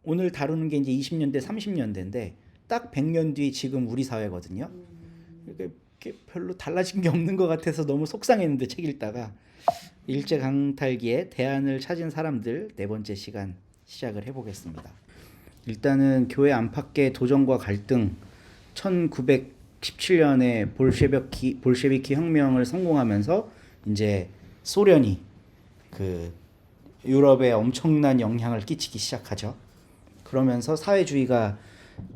오늘 다루는 게 이제 20년대, 30년대인데 딱 100년 뒤 지금 우리 사회거든요. 이게 별로 달라진 게 없는 것 같아서 너무 속상했는데 책 읽다가 일제 강탈기에 대안을 찾은 사람들 네 번째 시간 시작을 해보겠습니다. 일단은 교회 안팎의 도전과 갈등, 1917년에 볼셰비키 혁명을 성공하면서 이제 소련이 그 유럽에 엄청난 영향을 끼치기 시작하죠. 그러면서 사회주의가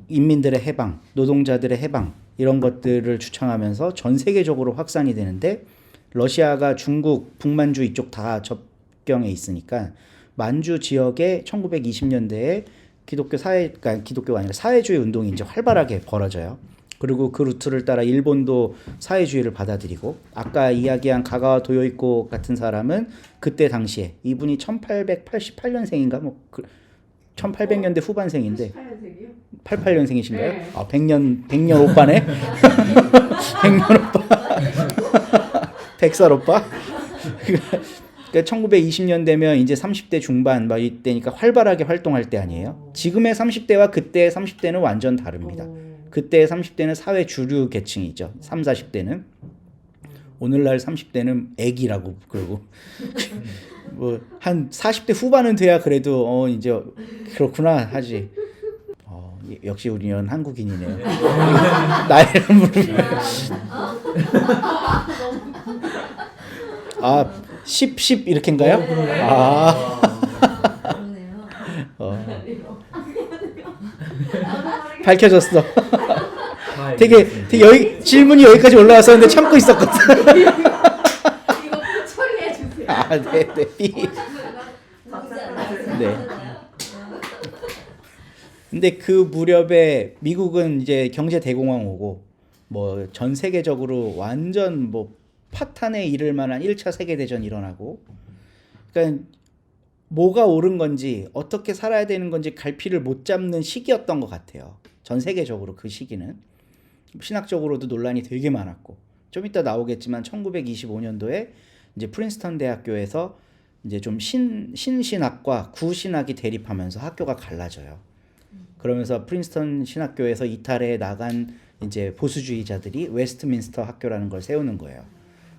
인민들의 해방, 노동자들의 해방 이런 것들을 주창하면서 전 세계적으로 확산이 되는데 러시아가 중국, 북만주 이쪽 다 접경에 있으니까 만주 지역에 1920년대에 그러니까 기독교가 아니라 사회주의 운동이 이제 활발하게 벌어져요. 그리고 그 루트를 따라 일본도 사회주의를 받아들이고 아까 이야기한 가가와 도요이코 같은 사람은 그때 당시에 이분이 1888년생인가 1800년대 후반생인데 88년생이신가요? 네. 100년 오빠네. 100년 오빠. 100살 오빠. 그러니까 1920년 되면 이제 30대 중반 막 이때니까 활발하게 활동할 때 아니에요. 지금의 30대와 그때의 30대는 완전 다릅니다. 그때의 30대는 사회 주류 계층이죠. 3, 40대는. 오늘날 30대는 애기라고 그러고 뭐 한 40대 후반은 돼야 그래도 이제 그렇구나 하지. 역시 우리는 한국인이네요. 나이를 물으면 10 이렇게인가요? 밝혀졌어. 되게 질문이 여기까지 올라왔었는데 참고 있었거든. 이거 처리해 주세요. 네. 네. 근데 그 무렵에 미국은 이제 경제 대공황 오고 뭐 전 세계적으로 완전 뭐 파탄에 이를 만한 1차 세계 대전 일어나고 그러니까 뭐가 옳은 건지 어떻게 살아야 되는 건지 갈피를 못 잡는 시기였던 것 같아요. 전 세계적으로 그 시기는 신학적으로도 논란이 되게 많았고 좀 이따 나오겠지만 1925년도에 이제 프린스턴 대학교에서 이제 좀 신신학과 구신학이 대립하면서 학교가 갈라져요. 그러면서 프린스턴 신학교에서 이탈해 나간 이제 보수주의자들이 웨스트민스터 학교라는 걸 세우는 거예요.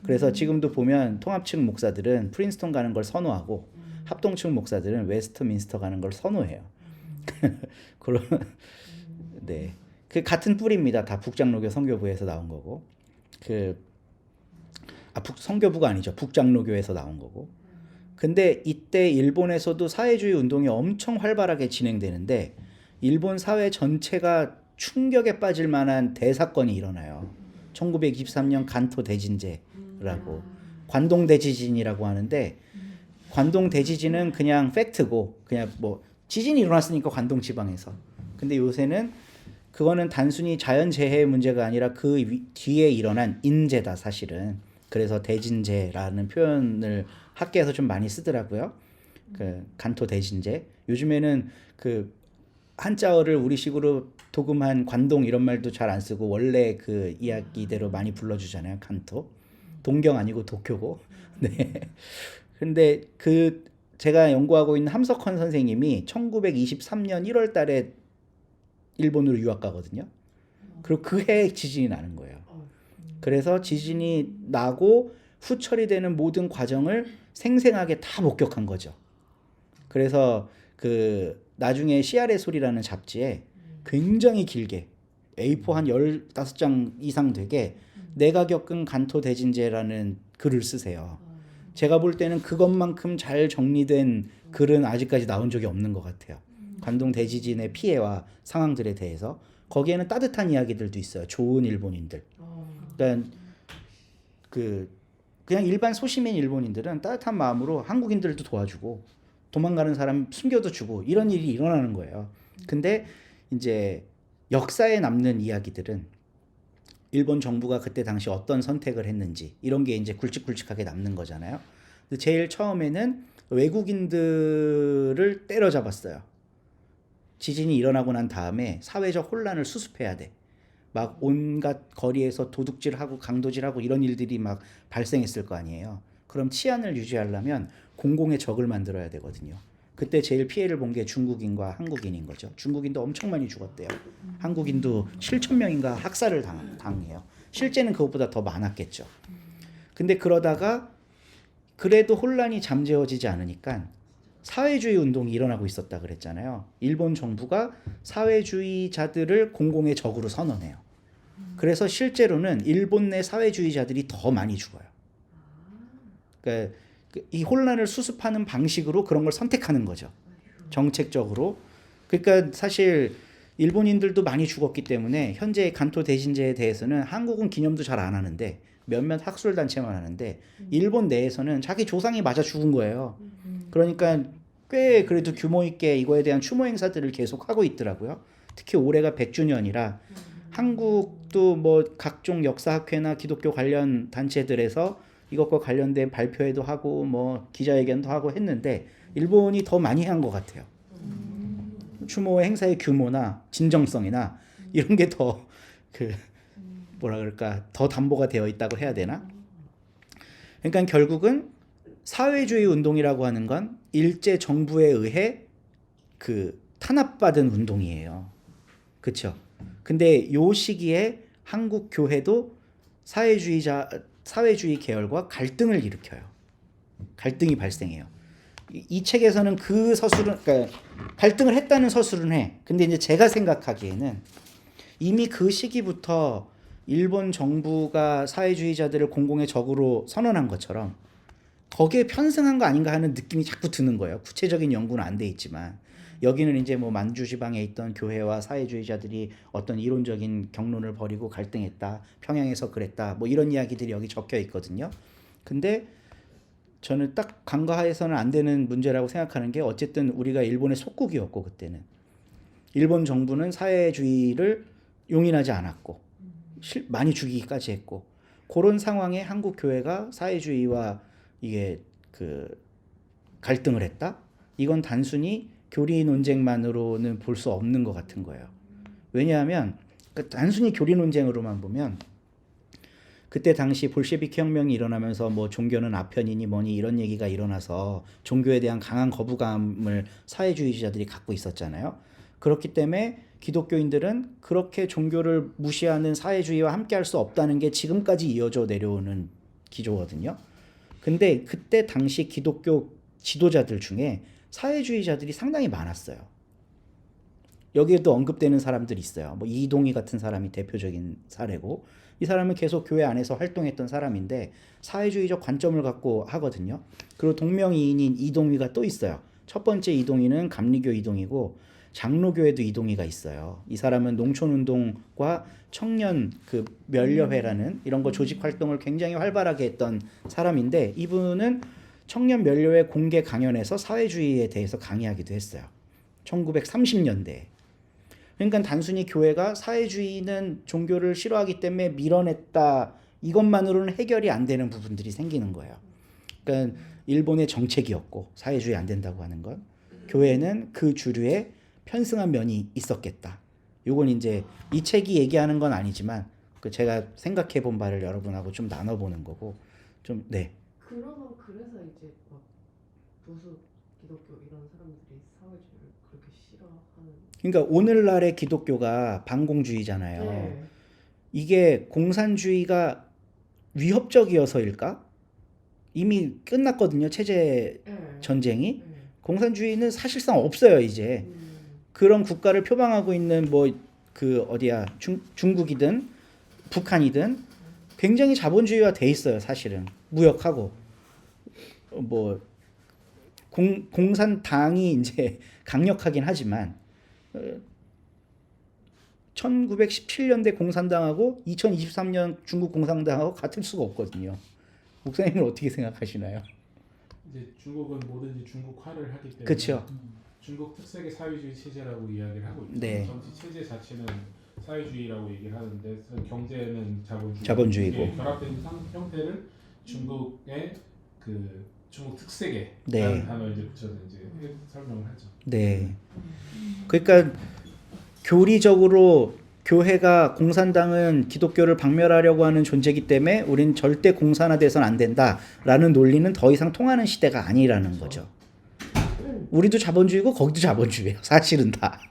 그래서 지금도 보면 통합층 목사들은 프린스턴 가는 걸 선호하고 합동층 목사들은 웨스트민스터 가는 걸 선호해요. 그런 네. 그 같은 뿌리입니다. 다 북장로교 선교부에서 나온 거고. 선교부가 아니죠. 북장로교에서 나온 거고. 근데 이때 일본에서도 사회주의 운동이 엄청 활발하게 진행되는데 일본 사회 전체가 충격에 빠질 만한 대사건이 일어나요. 1923년 간토 대진제라고 관동 대지진이라고 하는데 관동 대지진은 그냥 팩트고 그냥 뭐 지진이 일어났으니까 관동 지방에서. 근데 요새는 그거는 단순히 자연재해의 문제가 아니라 그 뒤에 일어난 인재다 사실은. 그래서 대진제라는 표현을 학계에서 좀 많이 쓰더라고요. 그 간토 대진제. 요즘에는 그 한자어를 우리식으로 도금한 관동 이런 말도 잘 안 쓰고 원래 그 이야기대로 많이 불러주잖아요. 간토. 동경 아니고 도쿄고. 네. 근데 그 제가 연구하고 있는 함석헌 선생님이 1923년 1월 달에 일본으로 유학 가거든요. 그리고 그 해에 지진이 나는 거예요. 그래서 지진이 나고 후처리되는 모든 과정을 생생하게 다 목격한 거죠. 그래서 그 나중에 CR의 소리라는 잡지에 굉장히 길게 A4 한 15장 이상 되게 내가 겪은 간토 대진제라는 글을 쓰세요. 제가 볼 때는 그것만큼 잘 정리된 글은 아직까지 나온 적이 없는 것 같아요. 관동 대지진의 피해와 상황들에 대해서 거기에는 따뜻한 이야기들도 있어요. 좋은 일본인들. 그러니까 그냥 일반 소시민 일본인들은 따뜻한 마음으로 한국인들도 도와주고 도망가는 사람 숨겨도 주고 이런 일이 일어나는 거예요. 근데 이제 역사에 남는 이야기들은 일본 정부가 그때 당시 어떤 선택을 했는지 이런 게 이제 굵직굵직하게 남는 거잖아요. 근데 제일 처음에는 외국인들을 때려잡았어요. 지진이 일어나고 난 다음에 사회적 혼란을 수습해야 돼. 막 온갖 거리에서 도둑질하고 강도질하고 이런 일들이 막 발생했을 거 아니에요. 그럼 치안을 유지하려면 공공의 적을 만들어야 되거든요. 그때 제일 피해를 본 게 중국인과 한국인인 거죠. 중국인도 엄청 많이 죽었대요. 한국인도 7천 명인가 학살을 당해요. 실제는 그것보다 더 많았겠죠. 근데 그러다가 그래도 혼란이 잠재워지지 않으니까 사회주의 운동이 일어나고 있었다 그랬잖아요. 일본 정부가 사회주의자들을 공공의 적으로 선언해요. 그래서 실제로는 일본 내 사회주의자들이 더 많이 죽어요. 그러니까 이 혼란을 수습하는 방식으로 그런 걸 선택하는 거죠. 정책적으로. 그러니까 사실 일본인들도 많이 죽었기 때문에 현재 간토 대신제에 대해서는 한국은 기념도 잘 안 하는데 몇몇 학술단체만 하는데 일본 내에서는 자기 조상이 맞아 죽은 거예요. 그러니까 꽤 그래도 규모 있게 이거에 대한 추모 행사들을 계속 하고 있더라고요. 특히 올해가 100주년이라 한국도 뭐 각종 역사학회나 기독교 관련 단체들에서 이것과 관련된 발표회도 하고 뭐 기자회견도 하고 했는데 일본이 더 많이 한 것 같아요. 추모 행사의 규모나 진정성이나 이런 게 더 뭐라 그럴까 더 담보가 되어 있다고 해야 되나? 그러니까 결국은 사회주의 운동이라고 하는 건 일제 정부에 의해 탄압받은 운동이에요. 그렇죠? 근데 요 시기에 한국 교회도 사회주의 계열과 갈등을 일으켜요. 갈등이 발생해요. 이 책에서는 그 서술은 그러니까 갈등을 했다는 서술은 해. 근데 이제 제가 생각하기에는 이미 그 시기부터 일본 정부가 사회주의자들을 공공의 적으로 선언한 것처럼 거기에 편승한 거 아닌가 하는 느낌이 자꾸 드는 거예요. 구체적인 연구는 안 돼 있지만 여기는 이제 뭐 만주 지방에 있던 교회와 사회주의자들이 어떤 이론적인 경론을 벌이고 갈등했다. 평양에서 그랬다. 뭐 이런 이야기들이 여기 적혀 있거든요. 근데 저는 딱 간과해서는 안 되는 문제라고 생각하는 게 어쨌든 우리가 일본의 속국이었고 그때는 일본 정부는 사회주의를 용인하지 않았고 많이 죽이기까지 했고 그런 상황에 한국 교회가 사회주의와 이게 갈등을 했다? 이건 단순히 교리 논쟁만으로는 볼 수 없는 것 같은 거예요. 왜냐하면 단순히 교리 논쟁으로만 보면 그때 당시 볼셰비키 혁명이 일어나면서 뭐 종교는 아편이니 뭐니 이런 얘기가 일어나서 종교에 대한 강한 거부감을 사회주의자들이 갖고 있었잖아요. 그렇기 때문에 기독교인들은 그렇게 종교를 무시하는 사회주의와 함께 할 수 없다는 게 지금까지 이어져 내려오는 기조거든요. 근데 그때 당시 기독교 지도자들 중에 사회주의자들이 상당히 많았어요. 여기에도 언급되는 사람들이 있어요. 뭐 이동희 같은 사람이 대표적인 사례고 이 사람은 계속 교회 안에서 활동했던 사람인데 사회주의적 관점을 갖고 하거든요. 그리고 동명이인인 이동희가 또 있어요. 첫 번째 이동희는 감리교 이동희고 장로교에도 이동희가 있어요. 이 사람은 농촌운동과 청년 멸려회라는 이런 거 조직 활동을 굉장히 활발하게 했던 사람인데 이분은 청년 멸려회 공개 강연에서 사회주의에 대해서 강의하기도 했어요. 1930년대에. 그러니까 단순히 교회가 사회주의는 종교를 싫어하기 때문에 밀어냈다 이것만으로는 해결이 안 되는 부분들이 생기는 거예요. 그러니까 일본의 정책이었고 사회주의 안 된다고 하는 건 교회는 그 주류에 편승한 면이 있었겠다. 요건 이제 이 책이 얘기하는 건 아니지만 제가 생각해 본 바를 여러분하고 좀 나눠보는 거고 좀 네. 그러면 그래서 이제 막 보수 기독교 이런 사람들이 사회주의를 그렇게 싫어하는. 그러니까 오늘날의 기독교가 반공주의잖아요. 네. 이게 공산주의가 위협적이어서일까? 이미 끝났거든요. 체제 네. 전쟁이. 네. 공산주의는 사실상 없어요 이제. 그런 국가를 표방하고 있는 중국이든 북한이든 굉장히 자본주의화 돼 있어요 사실은. 무역하고 공산당이 이제 강력하긴 하지만 1917년대 공산당하고 2023년 중국 공산당하고 같을 수가 없거든요. 목사님은 어떻게 생각하시나요? 이제 중국은 뭐든지 중국화를 하기 때문에 그렇죠. 중국 특색의 사회주의 체제라고 이야기를 하고 있죠. 네. 정치 체제 자체는 사회주의라고 얘기를 하는데 경제는 자본주의고. 이게 결합된 형태를 중국의 중국 특색의 네. 단어 이제 붙여서 이제 설명을 하죠. 네. 그러니까 교리적으로 교회가 공산당은 기독교를 박멸하려고 하는 존재이기 때문에 우린 절대 공산화돼서는 안 된다라는 논리는 더 이상 통하는 시대가 아니라는 거죠. 우리도 자본주의고 거기도 자본주의예요. 사실은 다.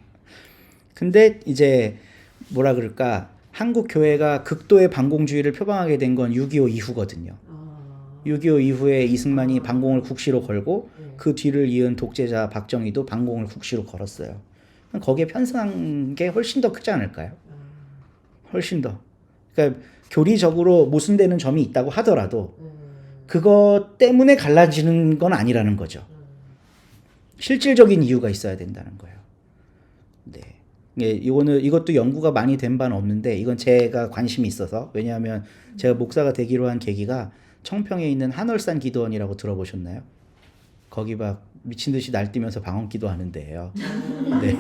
근데 이제 뭐라 그럴까? 한국 교회가 극도의 반공주의를 표방하게 된 건 6.25 이후거든요. 6.25 이후에 이승만이 반공을 국시로 걸고 그 뒤를 이은 독재자 박정희도 반공을 국시로 걸었어요. 거기에 편승한 게 훨씬 더 크지 않을까요? 훨씬 더. 그러니까 교리적으로 모순되는 점이 있다고 하더라도 그것 때문에 갈라지는 건 아니라는 거죠. 실질적인 이유가 있어야 된다는 거예요. 네. 이것도 연구가 많이 된 바는 없는데 이건 제가 관심이 있어서 왜냐하면 제가 목사가 되기로 한 계기가 청평에 있는 한월산 기도원이라고 들어보셨나요? 거기 막 미친 듯이 날뛰면서 방언 기도하는 데예요. 네.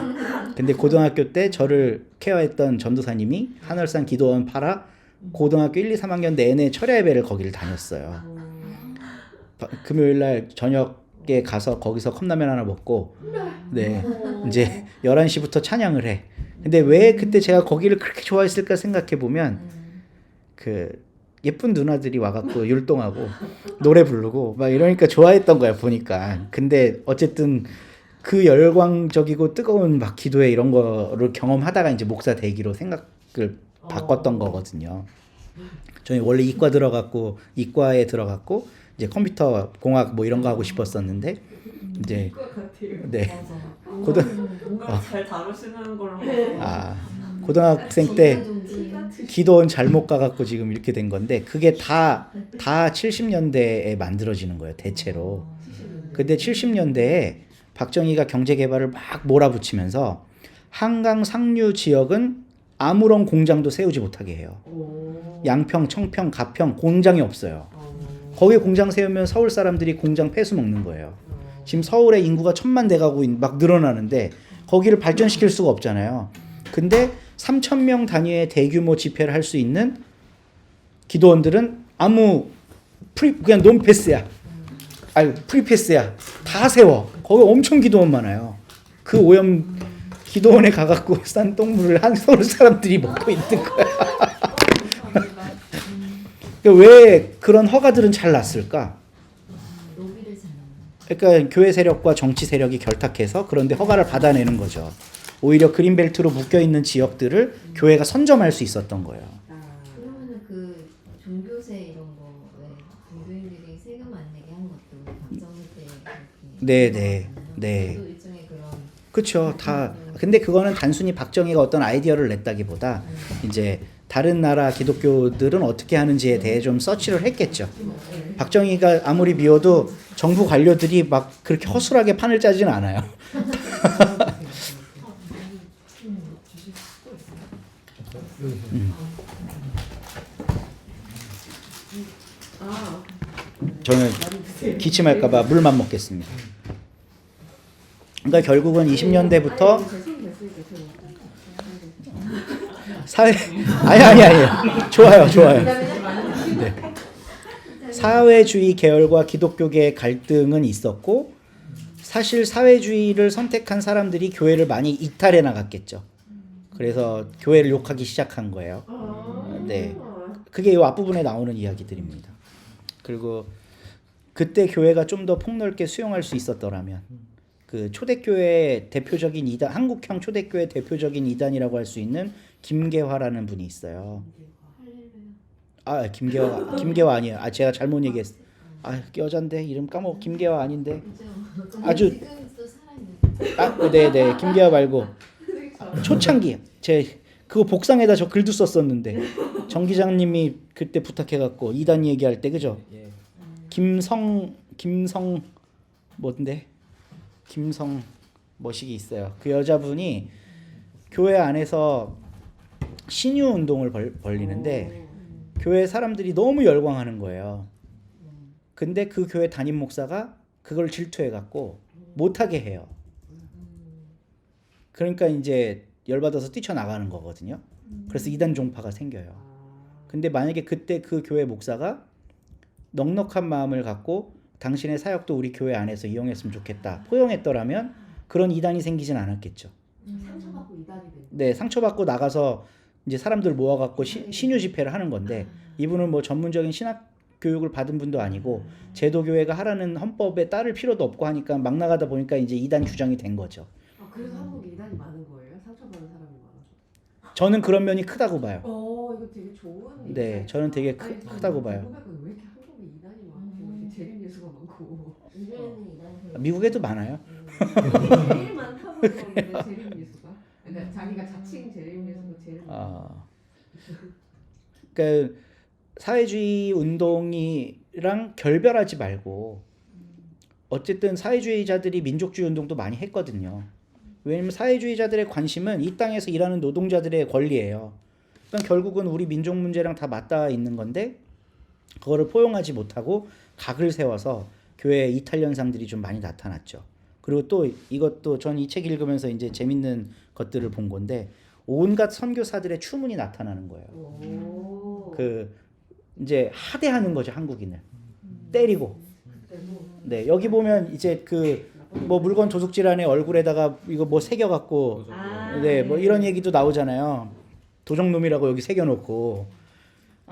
근데 고등학교 때 저를 케어했던 전도사님이 한월산 기도원 팔아 고등학교 1, 2, 3학년 내내 철야 예배를 거기를 다녔어요. 금요일 날 저녁에 가서 거기서 컵라면 하나 먹고 네. 이제 11시부터 찬양을 해. 근데 왜 그때 제가 거기를 그렇게 좋아했을까 생각해 보면 그 예쁜 누나들이 와갖고 율동하고 노래 부르고 막 이러니까 좋아했던 거야 보니까. 근데 어쨌든 그 열광적이고 뜨거운 막 기도회 이런 거를 경험하다가 이제 목사 되기로 생각을 바꿨던 거거든요. 저는 원래 이과에 들어갔고 이제 컴퓨터 공학 뭐 이런 거 하고 싶었었는데 이제 네 뭔가 잘 다루시는 걸로 고등학생 때 기도원 잘못 가갖고 지금 이렇게 된 건데 그게 다 70년대에 만들어지는 거예요 대체로. 근데 70년대에 박정희가 경제개발을 막 몰아붙이면서 한강 상류 지역은 아무런 공장도 세우지 못하게 해요. 양평, 청평, 가평 공장이 없어요. 거기에 공장 세우면 서울 사람들이 공장 폐수 먹는 거예요. 지금 서울의 인구가 1000만 돼가고 막 늘어나는데 거기를 발전시킬 수가 없잖아요. 근데 3,000명 단위의 대규모 집회를 할 수 있는 기도원들은 그냥 논패스야. 프리패스야. 다 세워. 거기 엄청 기도원 많아요. 그 오염 기도원에 가갖고 싼 똥물을 한 서울 사람들이 먹고 있는 거야. 왜 그런 허가들은 잘 났을까? 그러니까 교회 세력과 정치 세력이 결탁해서 그런데 허가를 받아내는 거죠. 오히려 그린벨트로 묶여있는 지역들을 교회가 선점할 수 있었던 거예요. 그러면은 그 종교세 이런 거 왜 종교인들이 세금 안 내게 한 것도 박정희 때 네. 또 일종의 그런 그렇죠. 다. 근데 그거는 단순히 박정희가 어떤 아이디어를 냈다기보다 이제 다른 나라 기독교들은 어떻게 하는지에 대해 좀 서치를 했겠죠. 박정희가 아무리 미워도 정부 관료들이 막 그렇게 허술하게 판을 짜지는 않아요. 저는 기침할까봐 물만 먹겠습니다. 그러니까 결국은 20년대부터 사회 아니 좋아요. 네. 사회주의 계열과 기독교계의 갈등은 있었고 사실 사회주의를 선택한 사람들이 교회를 많이 이탈해 나갔겠죠. 그래서 교회를 욕하기 시작한 거예요. 네, 그게 이 앞부분에 나오는 이야기들입니다. 그리고 그때 교회가 좀 더 폭넓게 수용할 수 있었더라면 그 초대교회 대표적인 이단, 한국형 초대교회 대표적인 이단이라고 할 수 있는 김계화라는 분이 있어요. 김계화 아니에요. 제가 잘못 얘기했어요. 여잔데 이름 까먹. 김계화 아닌데. 아주 네네 김계화 말고 초창기 그거 복상에다 저 글도 썼었는데 정 기장님이 그때 부탁해갖고 이단 얘기할 때 그죠? 김성 뭔데? 김성 뭐식이 있어요. 그 여자분이 교회 안에서 신유 운동을 벌리는데 교회 사람들이 너무 열광하는 거예요. 근데 그 교회 담임 목사가 그걸 질투해갖고 못하게 해요. 그러니까 이제 열받아서 뛰쳐나가는 거거든요. 그래서 이단 종파가 생겨요. 근데 만약에 그때 그 교회 목사가 넉넉한 마음을 갖고 당신의 사역도 우리 교회 안에서 이용했으면 좋겠다 포용했더라면 그런 이단이 생기진 않았겠죠. 상처받고 이단이 된. 네, 상처받고 나가서 이제 사람들 모아갖고 신유 집회를 하는 건데 이분은 뭐 전문적인 신학 교육을 받은 분도 아니고 제도교회가 하라는 헌법에 따를 필요도 없고 하니까 막 나가다 보니까 이제 이단 규정이 된 거죠. 그래서 한국에 이단이 많은 거예요? 상처받은 사람이 많아서? 저는 그런 면이 크다고 봐요. 이거 되게 좋은 네, 인사이트다. 저는 되게 아니, 크다고 봐요. 궁금했거든요. 왜 이렇게 한국에 이단이 많고 이렇게 재림 예수가 많고 요즘에는 이단 미국에도 많아요. 제일 많다고 그러는데 재림 예수가? 그러니까 자기가 자칭 재림 예수고 재림 그러니까 사회주의 운동이랑 결별하지 말고 어쨌든 사회주의자들이 민족주의 운동도 많이 했거든요. 왜냐면 사회주의자들의 관심은 이 땅에서 일하는 노동자들의 권리예요. 그러니까 결국은 우리 민족 문제랑 다 맞닿아 있는 건데 그거를 포용하지 못하고 각을 세워서 교회에 이탈 현상들이 좀 많이 나타났죠. 그리고 또 이것도 전 이 책 읽으면서 이제 재밌는 것들을 본 건데 온갖 선교사들의 추문이 나타나는 거예요. 오. 그 이제 하대하는 거죠, 한국인을 때리고. 네, 여기 보면 이제 그 뭐 물건 도둑질하는 얼굴에다가 이거 뭐 새겨갖고 네, 뭐 이런 얘기도 나오잖아요. 도적놈이라고 여기 새겨놓고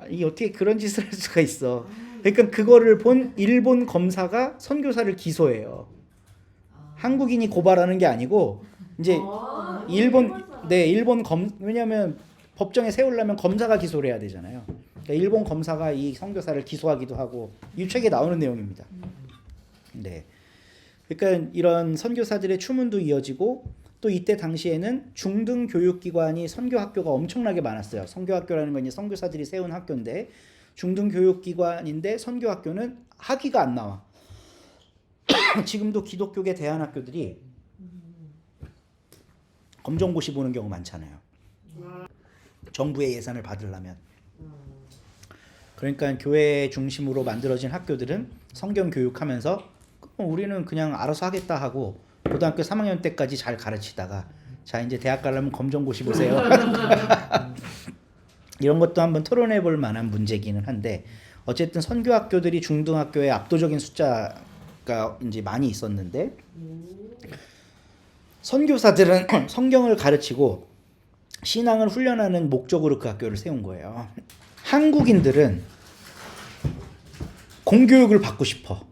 이 어떻게 그런 짓을 할 수가 있어. 그러니까 그거를 본 일본 검사가 선교사를 기소해요. 한국인이 고발하는 게 아니고 이제 일본 왜냐면 법정에 세우려면 검사가 기소를 해야 되잖아요. 그러니까 일본 검사가 이 선교사를 기소하기도 하고 이 책에 나오는 내용입니다. 네. 그러니까 이런 선교사들의 추문도 이어지고 또 이때 당시에는 중등 교육기관이 선교학교가 엄청나게 많았어요. 선교학교라는 건 이제 선교사들이 세운 학교인데 중등 교육기관인데 선교학교는 학위가 안 나와. 지금도 기독교계 대안학교들이 검정고시 보는 경우 많잖아요. 정부의 예산을 받으려면. 그러니까 교회 중심으로 만들어진 학교들은 성경 교육하면서 우리는 그냥 알아서 하겠다 하고 고등학교 3학년 때까지 잘 가르치다가 자 이제 대학 가려면 검정고시 보세요. 이런 것도 한번 토론해 볼 만한 문제기는 한데 어쨌든 선교학교들이 중등학교에 압도적인 숫자가 이제 많이 있었는데 선교사들은 성경을 가르치고 신앙을 훈련하는 목적으로 그 학교를 세운 거예요. 한국인들은 공교육을 받고 싶어.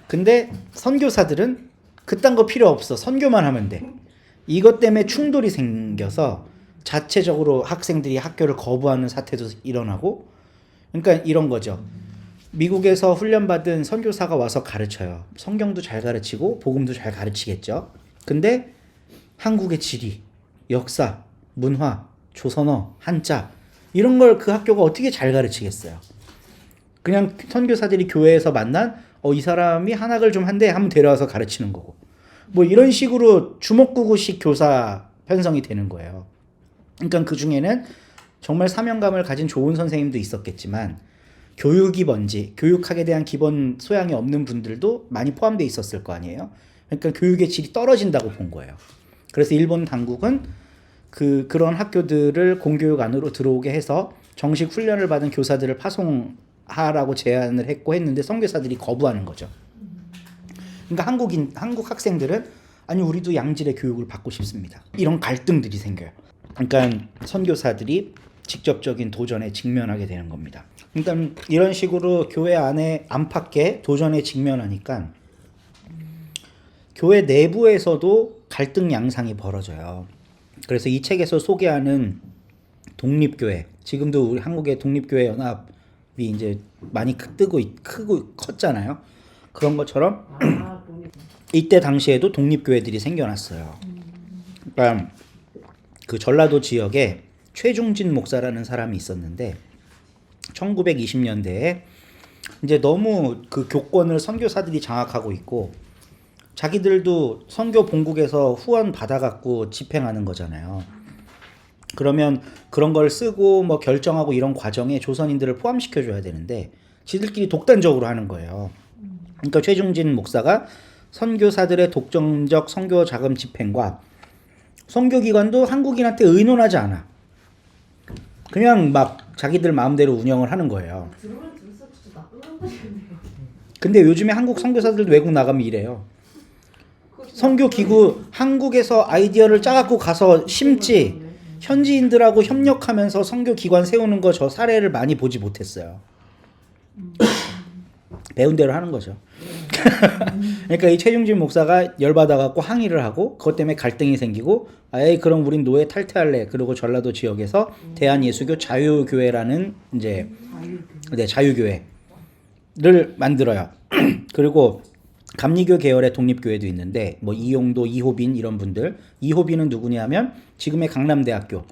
근데 선교사들은 그딴 거 필요 없어. 선교만 하면 돼. 이것 때문에 충돌이 생겨서 자체적으로 학생들이 학교를 거부하는 사태도 일어나고 그러니까 이런 거죠. 미국에서 훈련받은 선교사가 와서 가르쳐요. 성경도 잘 가르치고 복음도 잘 가르치겠죠. 근데 한국의 지리, 역사, 문화, 조선어, 한자 이런 걸 그 학교가 어떻게 잘 가르치겠어요. 그냥 선교사들이 교회에서 만난 이 사람이 한학을 좀 한대 하면 데려와서 가르치는 거고 뭐 이런 식으로 주먹구구식 교사 편성이 되는 거예요. 그러니까 그 중에는 정말 사명감을 가진 좋은 선생님도 있었겠지만 교육이 뭔지 교육학에 대한 기본 소양이 없는 분들도 많이 포함되어 있었을 거 아니에요. 그러니까 교육의 질이 떨어진다고 본 거예요. 그래서 일본 당국은 그런 학교들을 공교육 안으로 들어오게 해서 정식 훈련을 받은 교사들을 파송하라고 제안을 했는데 선교사들이 거부하는 거죠. 그러니까 한국 학생들은 아니 우리도 양질의 교육을 받고 싶습니다. 이런 갈등들이 생겨요. 그러니까 선교사들이 직접적인 도전에 직면하게 되는 겁니다. 그러니까 이런 식으로 교회 안에 안팎의 도전에 직면하니까 교회 내부에서도 갈등 양상이 벌어져요. 그래서 이 책에서 소개하는 독립교회, 지금도 우리 한국의 독립교회 연합이 이제 많이 크고 컸잖아요. 그런 것처럼 이때 당시에도 독립교회들이 생겨났어요. 그러니까 그 전라도 지역에 최중진 목사라는 사람이 있었는데 1920년대에 이제 너무 그 교권을 선교사들이 장악하고 있고 자기들도 선교 본국에서 후원 받아갖고 집행하는 거잖아요. 그러면 그런 걸 쓰고 뭐 결정하고 이런 과정에 조선인들을 포함시켜줘야 되는데 지들끼리 독단적으로 하는 거예요. 그러니까 최중진 목사가 선교사들의 독점적 선교 자금 집행과 선교기관도 한국인한테 의논하지 않아. 그냥 막 자기들 마음대로 운영을 하는 거예요. 들으면 들을수록 진짜 나쁜 상관이네요. 근데 요즘에 한국 선교사들도 외국 나가면 이래요. 선교기구 한국에서 아이디어를 짜갖고 가서 심지 현지인들하고 협력하면서 선교기관 세우는 거 저 사례를 많이 보지 못했어요. 배운 대로 하는 거죠. 그러니까 이 최중진 목사가 열받아갖고 항의를 하고 그것 때문에 갈등이 생기고 아예 그럼 우린 노예 탈퇴할래. 그리고 전라도 지역에서 대한예수교 자유교회라는 이제 네, 자유교회를 만들어요. 그리고 감리교 계열의 독립교회도 있는데 뭐 이용도, 이호빈 이런 분들. 이호빈은 누구냐면 지금의 강남대학교를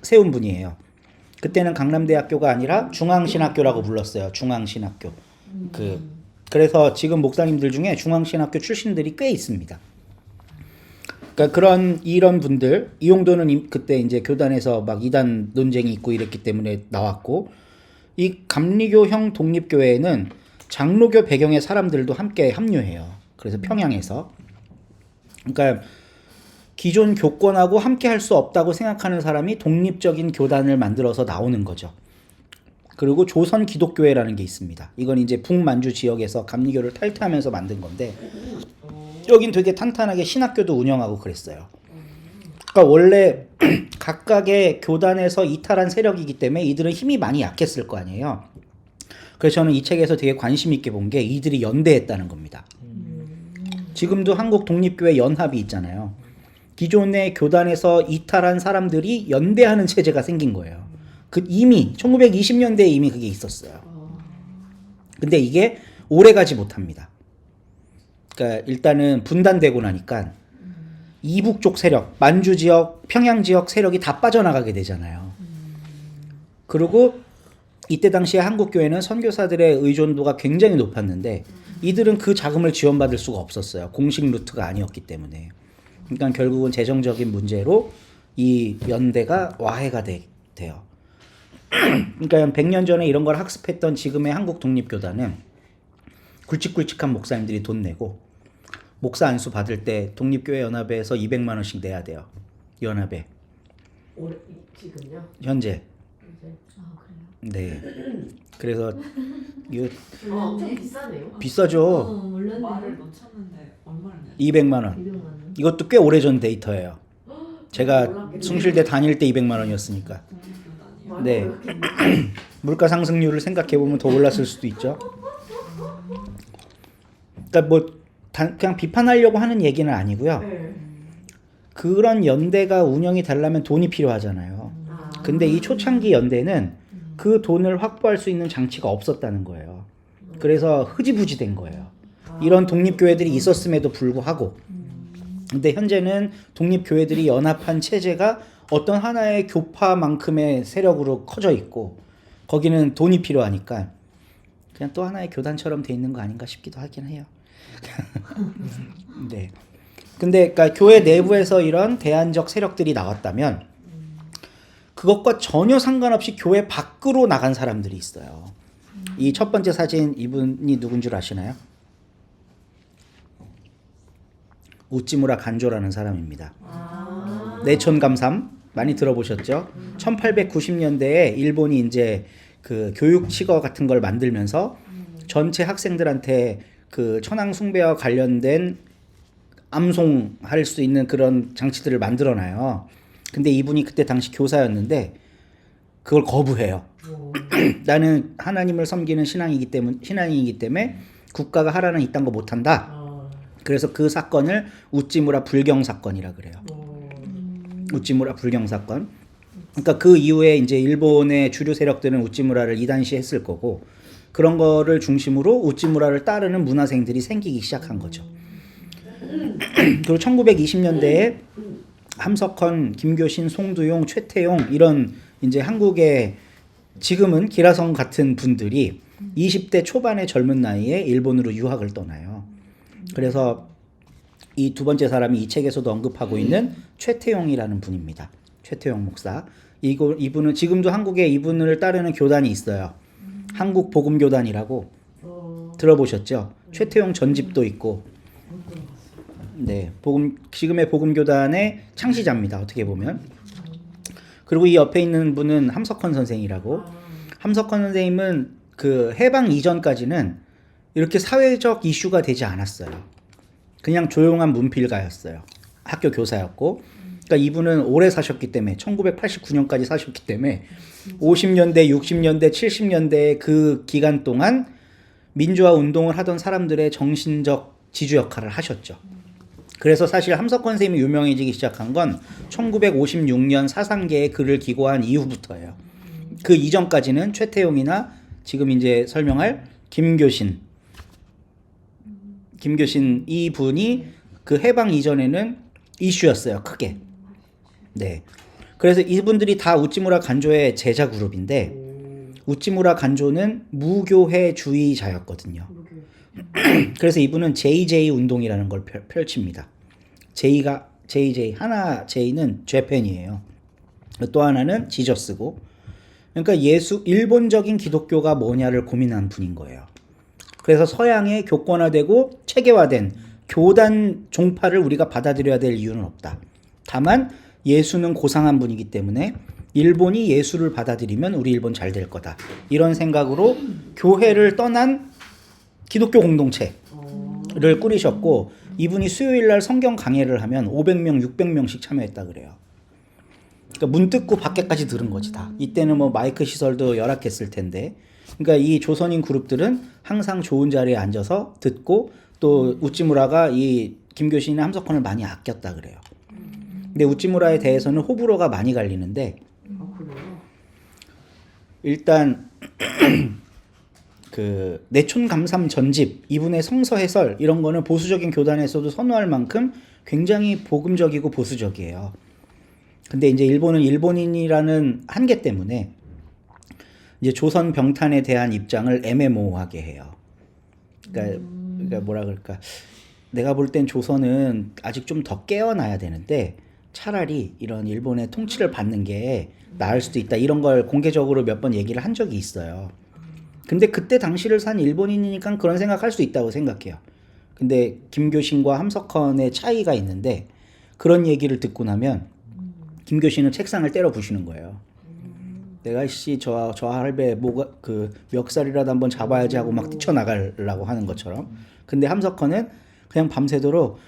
세운 분이에요. 그때는 강남대학교가 아니라 중앙신학교라고 불렀어요. 중앙신학교. 그래서 지금 목사님들 중에 중앙신학교 출신들이 꽤 있습니다. 그러니까 이런 분들, 이용도는 그때 이제 교단에서 막 이단 논쟁이 있고 이랬기 때문에 나왔고, 이 감리교형 독립교회에는 장로교 배경의 사람들도 함께 합류해요. 그래서 평양에서. 그러니까 기존 교권하고 함께 할 수 없다고 생각하는 사람이 독립적인 교단을 만들어서 나오는 거죠. 그리고 조선 기독교회라는 게 있습니다. 이건 이제 북만주 지역에서 감리교를 탈퇴하면서 만든 건데 여긴 되게 탄탄하게 신학교도 운영하고 그랬어요. 그러니까 원래 각각의 교단에서 이탈한 세력이기 때문에 이들은 힘이 많이 약했을 거 아니에요. 그래서 저는 이 책에서 되게 관심 있게 본 게 이들이 연대했다는 겁니다. 지금도 한국 독립교회 연합이 있잖아요. 기존의 교단에서 이탈한 사람들이 연대하는 체제가 생긴 거예요. 이미 1920년대에 이미 그게 있었어요. 근데 이게 오래가지 못합니다. 그러니까 일단은 분단되고 나니까 이북 쪽 세력, 만주 지역, 평양 지역 세력이 다 빠져나가게 되잖아요. 그리고 이때 당시에 한국 교회는 선교사들의 의존도가 굉장히 높았는데 이들은 그 자금을 지원받을 수가 없었어요. 공식 루트가 아니었기 때문에. 그러니까 결국은 재정적인 문제로 이 연대가 와해가 돼요. 그러니까 100년 전에 이런 걸 학습했던 지금의 한국 독립교단은 굵직굵직한 목사님들이 돈 내고 목사 안수 받을 때 독립교회 연합회에서 200만 원씩 내야 돼요. 연합회. 올해 지금요? 현재. 이제 아 그래요? 네. 그래서 이거 엄청 비싸네요. 비싸죠. 몰랐네. 말을 놓쳤는데 얼마를 내? 200만 원. 200만 원. 이것도 꽤 오래전 데이터예요. 제가 몰랐겠네. 숭실대 다닐 때 200만 원이었으니까. 독립교단이요. 네. 물가 상승률을 생각해 보면 더 올랐을 수도 있죠. 그러니까 뭐 그냥 비판하려고 하는 얘기는 아니고요. 네. 그런 연대가 운영이 되려면 돈이 필요하잖아요. 근데 이 초창기 연대는 그 돈을 확보할 수 있는 장치가 없었다는 거예요. 그래서 흐지부지 된 거예요. 이런 독립교회들이 있었음에도 불구하고. 근데 현재는 독립교회들이 연합한 체제가 어떤 하나의 교파만큼의 세력으로 커져 있고 거기는 돈이 필요하니까 그냥 또 하나의 교단처럼 돼 있는 거 아닌가 싶기도 하긴 해요. 네. 근데 그러니까 교회 내부에서 이런 대안적 세력들이 나왔다면 그것과 전혀 상관없이 교회 밖으로 나간 사람들이 있어요. 이 첫 번째 사진 이분이 누군 줄 아시나요? 우찌무라 간조라는 사람입니다. 내촌감삼 많이 들어보셨죠? 1890년대에 일본이 이제 그 교육 치거 같은 걸 만들면서 전체 학생들한테 그 천황 숭배와 관련된 암송할 수 있는 그런 장치들을 만들어놔요. 근데 이분이 그때 당시 교사였는데 그걸 거부해요. 나는 하나님을 섬기는 신앙이기 때문에 국가가 하라는 이딴 거 못한다. 그래서 그 사건을 우찌무라 불경 사건이라 그래요. 우찌무라 불경 사건. 그러니까 그 이후에 이제 일본의 주류 세력들은 우찌무라를 이단시했을 거고 그런 거를 중심으로 우찌무라를 따르는 문화생들이 생기기 시작한 거죠. 그리고 1920년대에 함석헌, 김교신, 송두용, 최태용 이런 이제 한국의 지금은 기라성 같은 분들이 20대 초반의 젊은 나이에 일본으로 유학을 떠나요. 그래서 이 두 번째 사람이 이 책에서도 언급하고 있는 최태용이라는 분입니다. 최태용 목사. 이분은 지금도 한국에 이분을 따르는 교단이 있어요. 한국복음교단이라고 들어보셨죠? 최태용 전집도 있고. 네, 지금의 복음교단의 창시자입니다. 어떻게 보면. 그리고 이 옆에 있는 분은 함석헌 선생이라고. 함석헌 선생님은 그 해방 이전까지는 이렇게 사회적 이슈가 되지 않았어요. 그냥 조용한 문필가였어요. 학교 교사였고. 그러니까 이분은 오래 사셨기 때문에 1989년까지 사셨기 때문에 50년대, 60년대, 70년대 그 기간 동안 민주화 운동을 하던 사람들의 정신적 지주 역할을 하셨죠. 그래서 사실 함석헌 선생님이 유명해지기 시작한 건 1956년 사상계에 글을 기고한 이후부터예요. 그 이전까지는 최태용이나 지금 이제 설명할 김교신 이 분이 그 해방 이전에는 이슈였어요. 크게. 네. 그래서 이분들이 다 우찌무라 간조의 제자 그룹인데 우찌무라 간조는 무교회주의자였거든요. 그래서 이분은 JJ 운동이라는 걸 펼칩니다. JJ 하나 J는 재팬이에요. 또 하나는 지저스고. 그러니까 일본적인 기독교가 뭐냐를 고민한 분인 거예요. 그래서 서양의 교권화되고 체계화된 교단 종파를 우리가 받아들여야 될 이유는 없다. 다만 예수는 고상한 분이기 때문에 일본이 예수를 받아들이면 우리 일본 잘 될 거다. 이런 생각으로 교회를 떠난 기독교 공동체를 꾸리셨고 이분이 수요일 날 성경 강해를 하면 500명, 600명씩 참여했다 그래요. 그러니까 문 뜯고 밖에까지 들은 거지 다. 이때는 뭐 마이크 시설도 열악했을 텐데. 그러니까 이 조선인 그룹들은 항상 좋은 자리에 앉아서 듣고 또 우찌무라가 이 김교신이나 함석헌을 많이 아꼈다 그래요. 근데 우찌무라에 대해서는 호불호가 많이 갈리는데 일단 그 내촌감삼 전집 이분의 성서 해설 이런 거는 보수적인 교단에서도 선호할 만큼 굉장히 복음적이고 보수적이에요. 근데 이제 일본은 일본인이라는 한계 때문에 이제 조선 병탄에 대한 입장을 애매모호하게 해요. 그러니까 뭐라 그럴까? 내가 볼 땐 조선은 아직 좀 더 깨어나야 되는데 차라리 이런 일본의 통치를 받는 게 나을 수도 있다. 이런 걸 공개적으로 몇 번 얘기를 한 적이 있어요. 근데 그때 당시를 산 일본인이니까 그런 생각할 수 있다고 생각해요. 근데 김교신과 함석헌의 차이가 있는데 그런 얘기를 듣고 나면 김교신은 책상을 때려 부시는 거예요. 내가 저 할배 그 멱살이라도 한번 잡아야지 하고 막 뛰쳐나가려고 하는 것처럼. 근데 함석헌은 그냥 밤새도록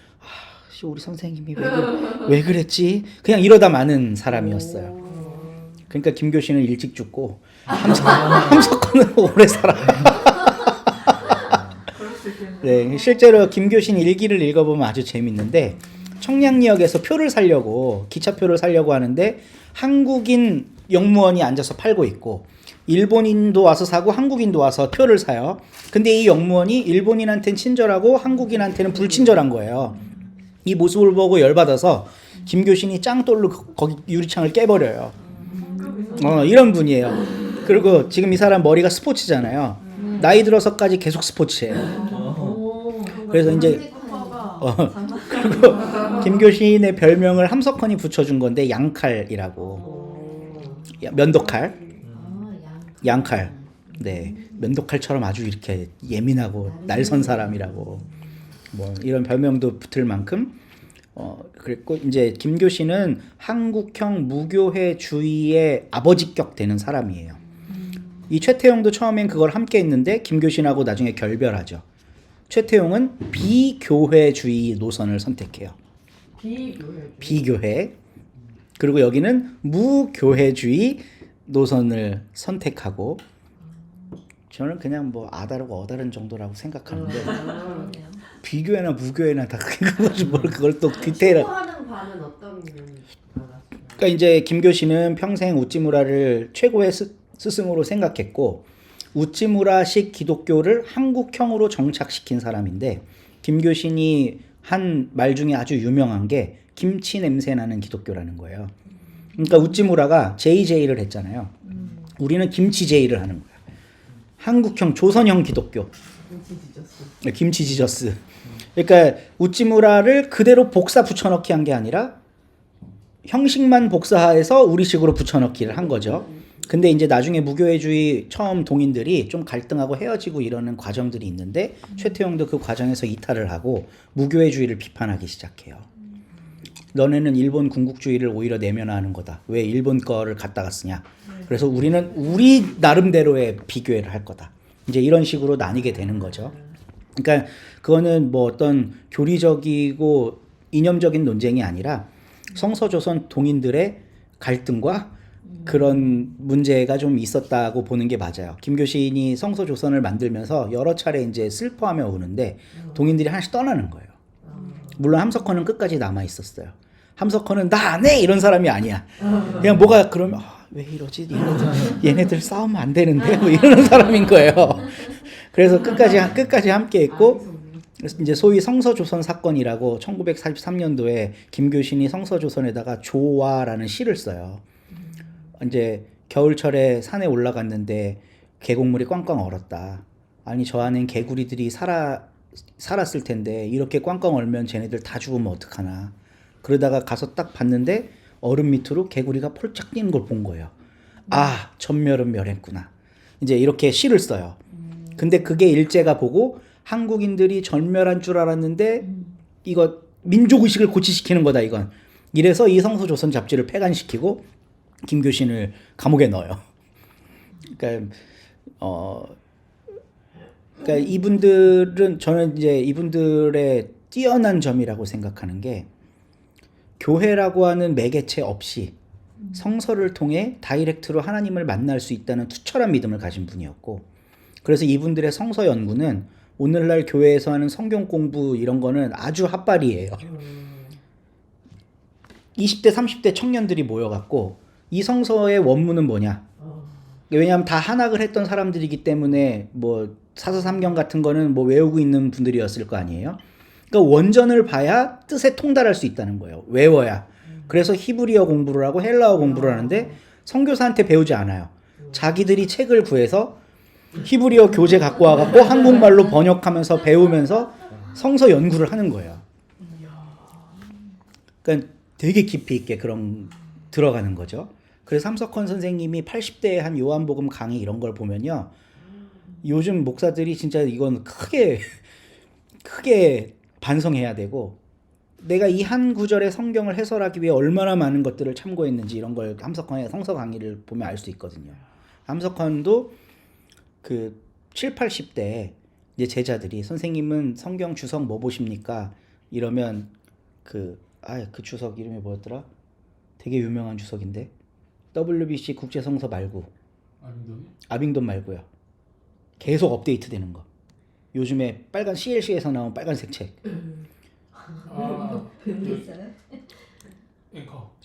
우리 선생님이 왜 그랬지? 그냥 이러다 마는 사람이었어요. 그러니까 김교신은 일찍 죽고 함석헌은 오래 살아요. 네, 실제로 김교신 일기를 읽어보면 아주 재밌는데 청량리역에서 기차표를 사려고 하는데 한국인 영무원이 앉아서 팔고 있고 일본인도 와서 사고 한국인도 와서 표를 사요. 근데 이 영무원이 일본인한테는 친절하고 한국인한테는 불친절한 거예요. 이 모습을 보고 열받아서 김교신이 짱돌로 거기 유리창을 깨버려요. 이런 분이에요. 그리고 지금 이 사람 머리가 스포츠잖아요. 나이 들어서까지 계속 스포츠예요. 그래서 이제 그리고 김교신의 별명을 함석헌이 붙여준 건데 양칼이라고. 면도칼. 양칼. 네, 면도칼처럼 아주 이렇게 예민하고 날선 사람이라고 뭐 이런 별명도 붙을 만큼 그랬고 이제 김교신은 한국형 무교회주의의 아버지격 되는 사람이에요. 이 최태용도 처음엔 그걸 함께 했는데 김교신하고 나중에 결별하죠. 최태용은 비교회주의 노선을 선택해요. 비교회. 그리고 여기는 무교회주의 노선을 선택하고 저는 그냥 뭐 아다르고 어다른 정도라고 생각하는데 비교회나 무교회나 다 그걸 또 디테일한. 하는 바는 어떤 면이 많았어요? 그러니까 이제 김교신은 평생 우찌무라를 최고의 스승으로 생각했고 우찌무라식 기독교를 한국형으로 정착시킨 사람인데 김교신이 한 말 중에 아주 유명한 게 김치 냄새 나는 기독교라는 거예요. 그러니까 우찌무라가 JJ를 했잖아요. 우리는 김치 J를 하는 거예요. 한국형 조선형 기독교. 김치 지저스. 그러니까 우찌무라를 그대로 복사 붙여넣기 한 게 아니라 형식만 복사해서 우리식으로 붙여넣기를 한 거죠. 근데 이제 나중에 무교회주의 처음 동인들이 좀 갈등하고 헤어지고 이러는 과정들이 있는데 최태용도 그 과정에서 이탈을 하고 무교회주의를 비판하기 시작해요. 너네는 일본 군국주의를 오히려 내면화하는 거다. 왜 일본 거를 갖다가 쓰냐. 그래서 우리는 우리 나름대로의 비교회를 할 거다. 이제 이런 식으로 나뉘게 되는 거죠. 그러니까 그거는 뭐 어떤 교리적이고 이념적인 논쟁이 아니라 성서조선 동인들의 갈등과 그런 문제가 좀 있었다고 보는 게 맞아요. 김교신이 성서조선을 만들면서 여러 차례 이제 슬퍼하며 오는데 동인들이 하나씩 떠나는 거예요. 물론 함석헌은 끝까지 남아 있었어요. 함석헌은 나 안 해! 이런 사람이 아니야. 그냥 뭐가 그러면 왜 이러지? 얘네들 싸우면 안 되는데 뭐 이러는 사람인 거예요. 그래서 끝까지 함께 했고 이제 소위 성서조선 사건이라고 1943년도에 김교신이 성서조선에다가 조화라는 시를 써요. 이제 겨울철에 산에 올라갔는데 계곡물이 꽝꽝 얼었다. 아니 저 안엔 개구리들이 살았을 텐데 이렇게 꽝꽝 얼면 쟤네들 다 죽으면 어떡하나. 그러다가 가서 딱 봤는데 얼음 밑으로 개구리가 폴짝 뛰는 걸 본 거예요. 아, 전멸은 멸했구나. 이제 이렇게 시를 써요. 근데 그게 일제가 보고 한국인들이 전멸한 줄 알았는데 이거 민족의식을 고취시키는 거다 이건. 이래서 이 성서조선 잡지를 폐간시키고 김교신을 감옥에 넣어요. 그러니까 이분들은 저는 이제 이분들의 뛰어난 점이라고 생각하는 게 교회라고 하는 매개체 없이 성서를 통해 다이렉트로 하나님을 만날 수 있다는 투철한 믿음을 가진 분이었고 그래서 이분들의 성서 연구는 오늘날 교회에서 하는 성경 공부 이런 거는 아주 핫발이에요. 20대 30대 청년들이 모여갖고 이 성서의 원문은 뭐냐. 왜냐하면 다 한학을 했던 사람들이기 때문에 뭐 사서삼경 같은 거는 뭐 외우고 있는 분들이었을 거 아니에요. 그러니까 원전을 봐야 뜻에 통달할 수 있다는 거예요. 외워야. 그래서 히브리어 공부를 하고 헬라어 공부를 하는데 선교사한테 배우지 않아요. 자기들이 책을 구해서 히브리어 교재 갖고 와갖고 한국말로 번역하면서 배우면서 성서 연구를 하는 거예요. 그러니까 되게 깊이 있게 그런 들어가는 거죠. 그래서 함석헌 선생님이 80대에 한 요한복음 강의 이런 걸 보면요. 요즘 목사들이 진짜 이건 크게 반성해야 되고 내가 이 한 구절의 성경을 해설하기 위해 얼마나 많은 것들을 참고했는지 이런 걸 함석헌의 성서 강의를 보면 알 수 있거든요. 함석헌도 그 7, 80대 이제 제자들이 선생님은 성경 주석 뭐 보십니까? 이러면 그 주석 이름이 뭐였더라? 되게 유명한 주석인데 WBC 국제성서 말고 아빙돈 말고요. 계속 업데이트 되는 거. 요즘에 빨간 CLC에서 나온 빨간색 책. 배운 게 있어요?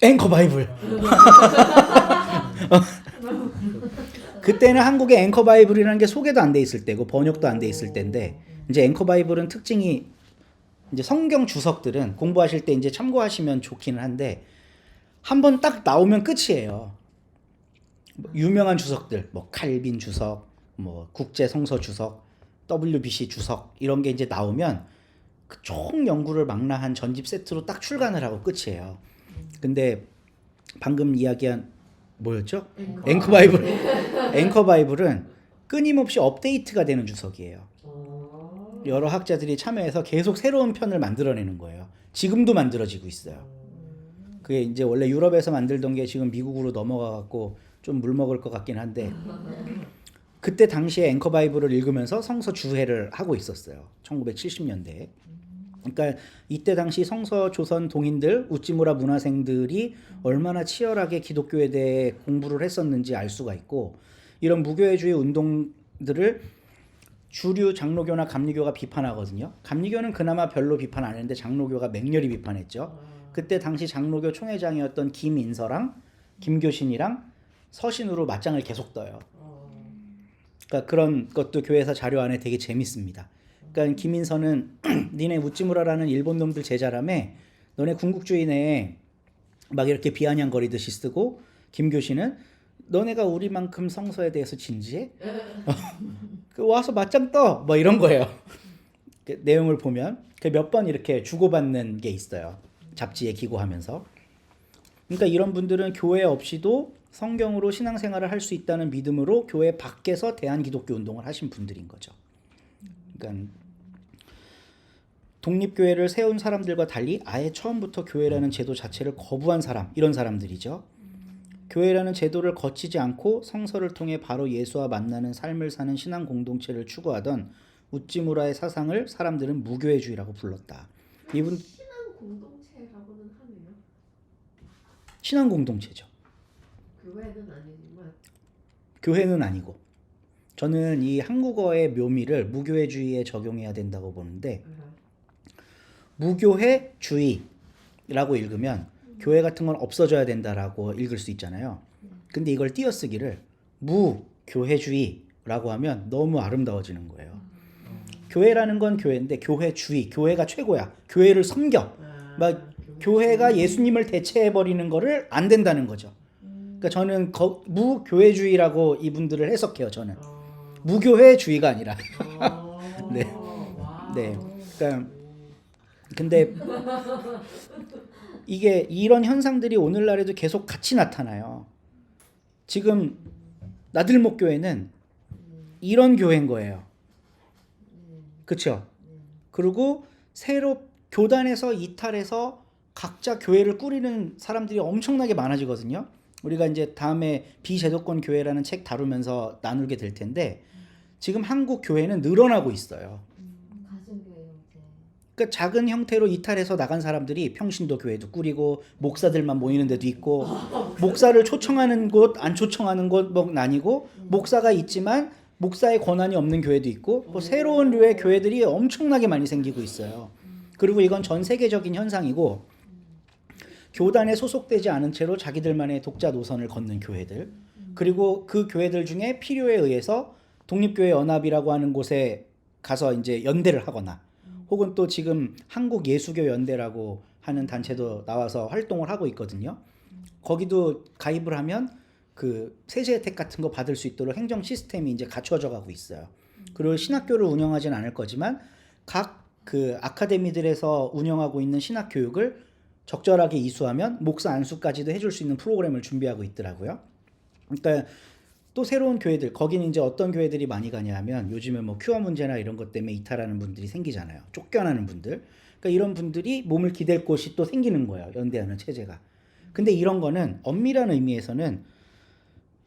앵커 바이블. 그때는 한국에 앵커 바이블이라는 게 소개도 안 돼 있을 때고 번역도 안 돼 있을 때인데 이제 앵커 바이블은 특징이 이제 성경 주석들은 공부하실 때 이제 참고하시면 좋기는 한데 한 번 딱 나오면 끝이에요. 유명한 주석들 뭐 칼빈 주석, 뭐 국제 성서 주석, WBC 주석 이런 게 이제 나오면 그 총 연구를 망라한 전집 세트로 딱 출간을 하고 끝이에요. 근데 방금 이야기한 뭐였죠? 앵커 바이블. 앵커 바이블은 끊임없이 업데이트가 되는 주석이에요. 여러 학자들이 참여해서 계속 새로운 편을 만들어내는 거예요. 지금도 만들어지고 있어요. 그게 이제 원래 유럽에서 만들던 게 지금 미국으로 넘어가 갖고 좀 물먹을 것 같긴 한데 그때 당시에 앵커 바이블을 읽으면서 성서 주해를 하고 있었어요. 1970년대에. 그러니까 이때 당시 성서 조선 동인들, 우찌무라 문화생들이 얼마나 치열하게 기독교에 대해 공부를 했었는지 알 수가 있고 이런 무교회주의 운동들을 주류 장로교나 감리교가 비판하거든요. 감리교는 그나마 별로 비판 안 했는데 장로교가 맹렬히 비판했죠. 그때 당시 장로교 총회장이었던 김인서랑 김교신이랑 서신으로 맞짱을 계속 떠요. 그러니까 그런 것도 교회에서 자료 안에 되게 재밌습니다. 그러니까 김인서는 니네 우찌무라라는 일본 놈들 제자라며 너네 군국주의 내에 막 이렇게 비아냥거리듯이 쓰고 김교신은 너네가 우리만큼 성서에 대해서 진지해? 와서 맞짱 떠! 뭐 이런 거예요. 그 내용을 보면 몇 번 이렇게 주고받는 게 있어요. 잡지에 기고하면서. 그러니까 이런 분들은 교회 없이도 성경으로 신앙생활을 할 수 있다는 믿음으로 교회 밖에서 대한기독교 운동을 하신 분들인 거죠. 그러니까 독립교회를 세운 사람들과 달리 아예 처음부터 교회라는 제도 자체를 거부한 사람, 이런 사람들이죠. 교회라는 제도를 거치지 않고 성서를 통해 바로 예수와 만나는 삶을 사는 신앙 공동체를 추구하던 우찌무라의 사상을 사람들은 무교회주의라고 불렀다. 이분 신앙 공동체라고는 하네요. 신앙 공동체죠. 교회는 아니지만 교회는 아니고. 저는 이 한국어의 묘미를 무교회주의에 적용해야 된다고 보는데 무교회주의라고 읽으면 교회 같은 건 없어져야 된다라고 읽을 수 있잖아요. 근데 이걸 띄어쓰기를 무교회주의라고 하면 너무 아름다워지는 거예요. 교회라는 건 교회인데 교회주의, 교회가 최고야. 교회를 섬겨. 막 교회가 예수님을 대체해버리는 거를 안 된다는 거죠. 그러니까 저는 무교회주의라고 이분들을 해석해요. 저는 무교회주의가 아니라. 네. 네. 그러니까 근데 이게 이런 현상들이 오늘날에도 계속 같이 나타나요. 지금 나들목 교회는 이런 교회인 거예요. 그렇죠? 그리고 새로 교단에서 이탈해서 각자 교회를 꾸리는 사람들이 엄청나게 많아지거든요. 우리가 이제 다음에 비제도권 교회라는 책 다루면서 나누게 될 텐데 지금 한국 교회는 늘어나고 있어요. 가정교회 형태. 그러니까 작은 형태로 이탈해서 나간 사람들이 평신도 교회도 꾸리고 목사들만 모이는 데도 있고 목사를 초청하는 곳 안 초청하는 곳 뭐 나뉘고 목사가 있지만 목사의 권한이 없는 교회도 있고 뭐 새로운 류의 교회들이 엄청나게 많이 생기고 있어요. 그리고 이건 전 세계적인 현상이고 교단에 소속되지 않은 채로 자기들만의 독자 노선을 걷는 교회들 그리고 그 교회들 중에 필요에 의해서 독립교회 연합이라고 하는 곳에 가서 이제 연대를 하거나 혹은 또 지금 한국예수교 연대라고 하는 단체도 나와서 활동을 하고 있거든요. 거기도 가입을 하면 그 세제 혜택 같은 거 받을 수 있도록 행정 시스템이 이제 갖춰져 가고 있어요. 그리고 신학교를 운영하진 않을 거지만 각 그 아카데미들에서 운영하고 있는 신학 교육을 적절하게 이수하면 목사 안수까지도 해줄 수 있는 프로그램을 준비하고 있더라고요. 그러니까 또 새로운 교회들 거기는 이제 어떤 교회들이 많이 가냐 하면 요즘에 뭐 큐어 문제나 이런 것 때문에 이탈하는 분들이 생기잖아요. 쫓겨나는 분들. 그러니까 이런 분들이 몸을 기댈 곳이 또 생기는 거예요. 연대하는 체제가. 근데 이런 거는 엄밀한 의미에서는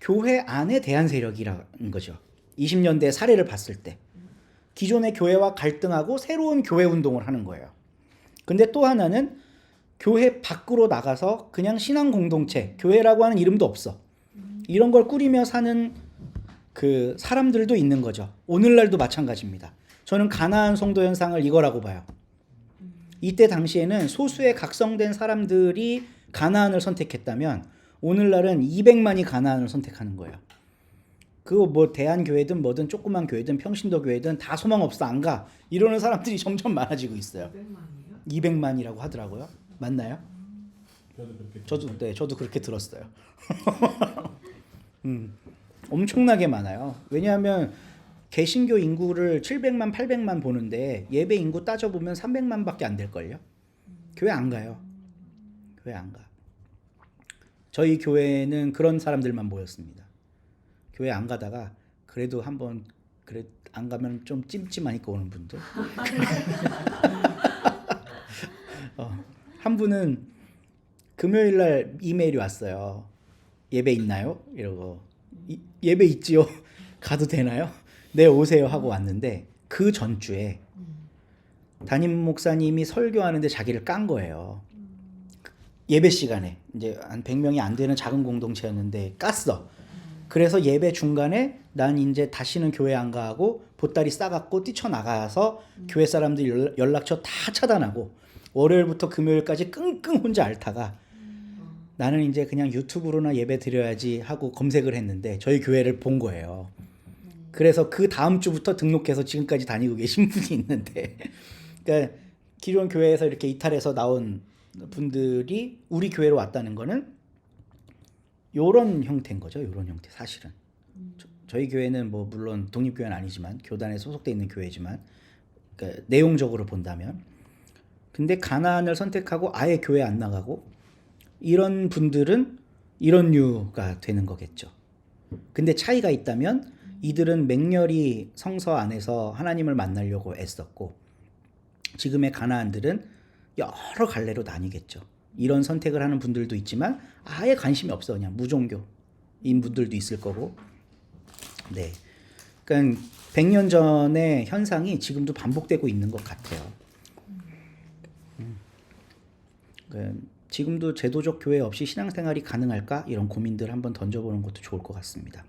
교회 안에 대한 세력이라는 거죠. 20년대 사례를 봤을 때 기존의 교회와 갈등하고 새로운 교회 운동을 하는 거예요. 근데 또 하나는 교회 밖으로 나가서 그냥 신앙 공동체, 교회라고 하는 이름도 없어. 이런 걸 꾸리며 사는 그 사람들도 있는 거죠. 오늘날도 마찬가지입니다. 저는 가나안 성도 현상을 이거라고 봐요. 이때 당시에는 소수의 각성된 사람들이 가나안을 선택했다면 오늘날은 200만이 가나안을 선택하는 거예요. 그거 뭐 대한교회든 뭐든 조그만 교회든 평신도 교회든 다 소망 없어 안 가. 이러는 사람들이 점점 많아지고 있어요. 200만이요? 200만이라고 하더라고요. 맞나요? 저도 그렇게 저도 그렇게 들었어요. 엄청나게 많아요. 왜냐하면 개신교 인구를 700만, 800만 보는데 예배 인구 따져보면 300만밖에 안 될걸요. 교회 안 가요. 교회 안 가. 저희 교회는 그런 사람들만 모였습니다. 교회 안 가다가 그래도 한번 그래 안 가면 좀 찜찜하니까 오는 분들. 한 분은 금요일 날 이메일이 왔어요. 예배 있나요? 이러고 예배 있지요. 가도 되나요? 네 오세요 하고 왔는데 그 전주에 담임 목사님이 설교하는데 자기를 깐 거예요. 예배 시간에 이제 한 100명이 안 되는 작은 공동체였는데 깠어. 그래서 예배 중간에 난 이제 다시는 교회 안 가고 보따리 싸갖고 뛰쳐나가서 교회 사람들 연락처 다 차단하고 월요일부터 금요일까지 끙끙 혼자 앓다가 나는 이제 그냥 유튜브로나 예배 드려야지 하고 검색을 했는데 저희 교회를 본 거예요. 그래서 그 다음 주부터 등록해서 지금까지 다니고 계신 분이 있는데 그러니까 기존 교회에서 이렇게 이탈해서 나온 분들이 우리 교회로 왔다는 거는 요런 형태인 거죠. 요런 형태 사실은. 저희 교회는 뭐 물론 독립교회는 아니지만 교단에 소속돼 있는 교회지만 그러니까 내용적으로 본다면 근데 가나안을 선택하고 아예 교회 안 나가고 이런 분들은 이런 류가 되는 거겠죠. 근데 차이가 있다면 이들은 맹렬히 성서 안에서 하나님을 만나려고 애썼고 지금의 가나안들은 여러 갈래로 나뉘겠죠. 이런 선택을 하는 분들도 있지만 아예 관심이 없어 그냥 무종교인 분들도 있을 거고 네, 그러니까 100년 전의 현상이 지금도 반복되고 있는 것 같아요. 그러니까 지금도 제도적 교회 없이 신앙생활이 가능할까? 이런 고민들 한번 던져보는 것도 좋을 것 같습니다.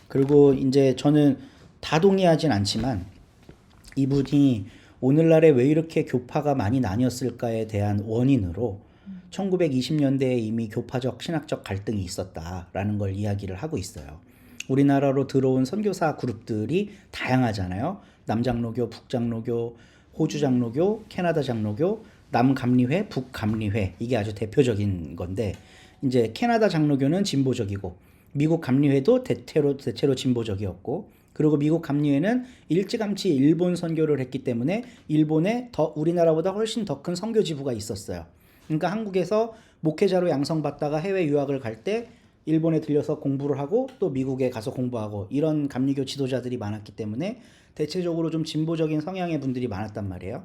그리고 이제 저는 다 동의하진 않지만 이분이 오늘날에 왜 이렇게 교파가 많이 나뉘었을까에 대한 원인으로 1920년대에 이미 교파적 신학적 갈등이 있었다라는 걸 이야기를 하고 있어요. 우리나라로 들어온 선교사 그룹들이 다양하잖아요. 남장로교, 북장로교, 호주장로교, 캐나다 장로교, 남감리회, 북감리회, 이게 아주 대표적인 건데, 이제 캐나다 장로교는 진보적이고 미국 감리회도 대체로 진보적이었고, 그리고 미국 감리회는 일찌감치 일본 선교를 했기 때문에 일본에 더 우리나라보다 훨씬 더 큰 선교 지부가 있었어요. 그러니까 한국에서 목회자로 양성받다가 해외 유학을 갈 때 일본에 들려서 공부를 하고 또 미국에 가서 공부하고, 이런 감리교 지도자들이 많았기 때문에 대체적으로 좀 진보적인 성향의 분들이 많았단 말이에요.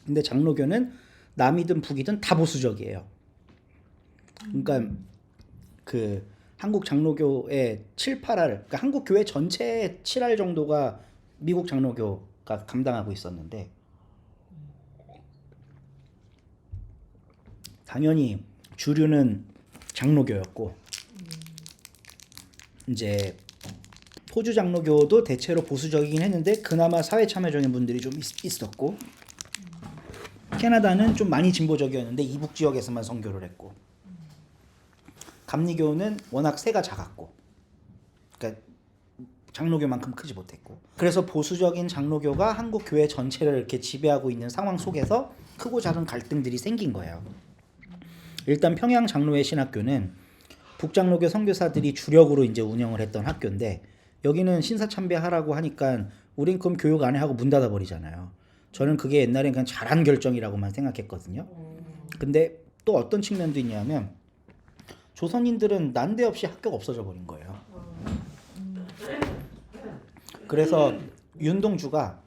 근데 장로교는 남이든 북이든 다 보수적이에요. 그러니까 그 한국 장로교의 7, 8할, 그러니까 한국 교회 전체의 7할 정도가 미국 장로교가 감당하고 있었는데, 당연히 주류는 장로교였고, 이제 호주 장로교도 대체로 보수적이긴 했는데 그나마 사회 참여적인 분들이 좀 있었고, 캐나다는 좀 많이 진보적이었는데 이북 지역에서만 선교를 했고, 감리교는 워낙 세가 작았고, 그러니까 장로교만큼 크지 못했고, 그래서 보수적인 장로교가 한국 교회 전체를 이렇게 지배하고 있는 상황 속에서 크고 작은 갈등들이 생긴 거예요. 일단 평양 장로회 신학교는 북장로교 선교사들이 주력으로 이제 운영을 했던 학교인데, 여기는 신사참배하라고 하니까 우린 그럼 교육 안 해 하고 문 닫아 버리잖아요. 저는 그게 옛날엔 그냥 잘한 결정이라고만 생각했거든요. 근데 또 어떤 측면도 있냐면 조선인들은 난데없이 학교가 없어져 버린 거예요. 그래서 윤동주가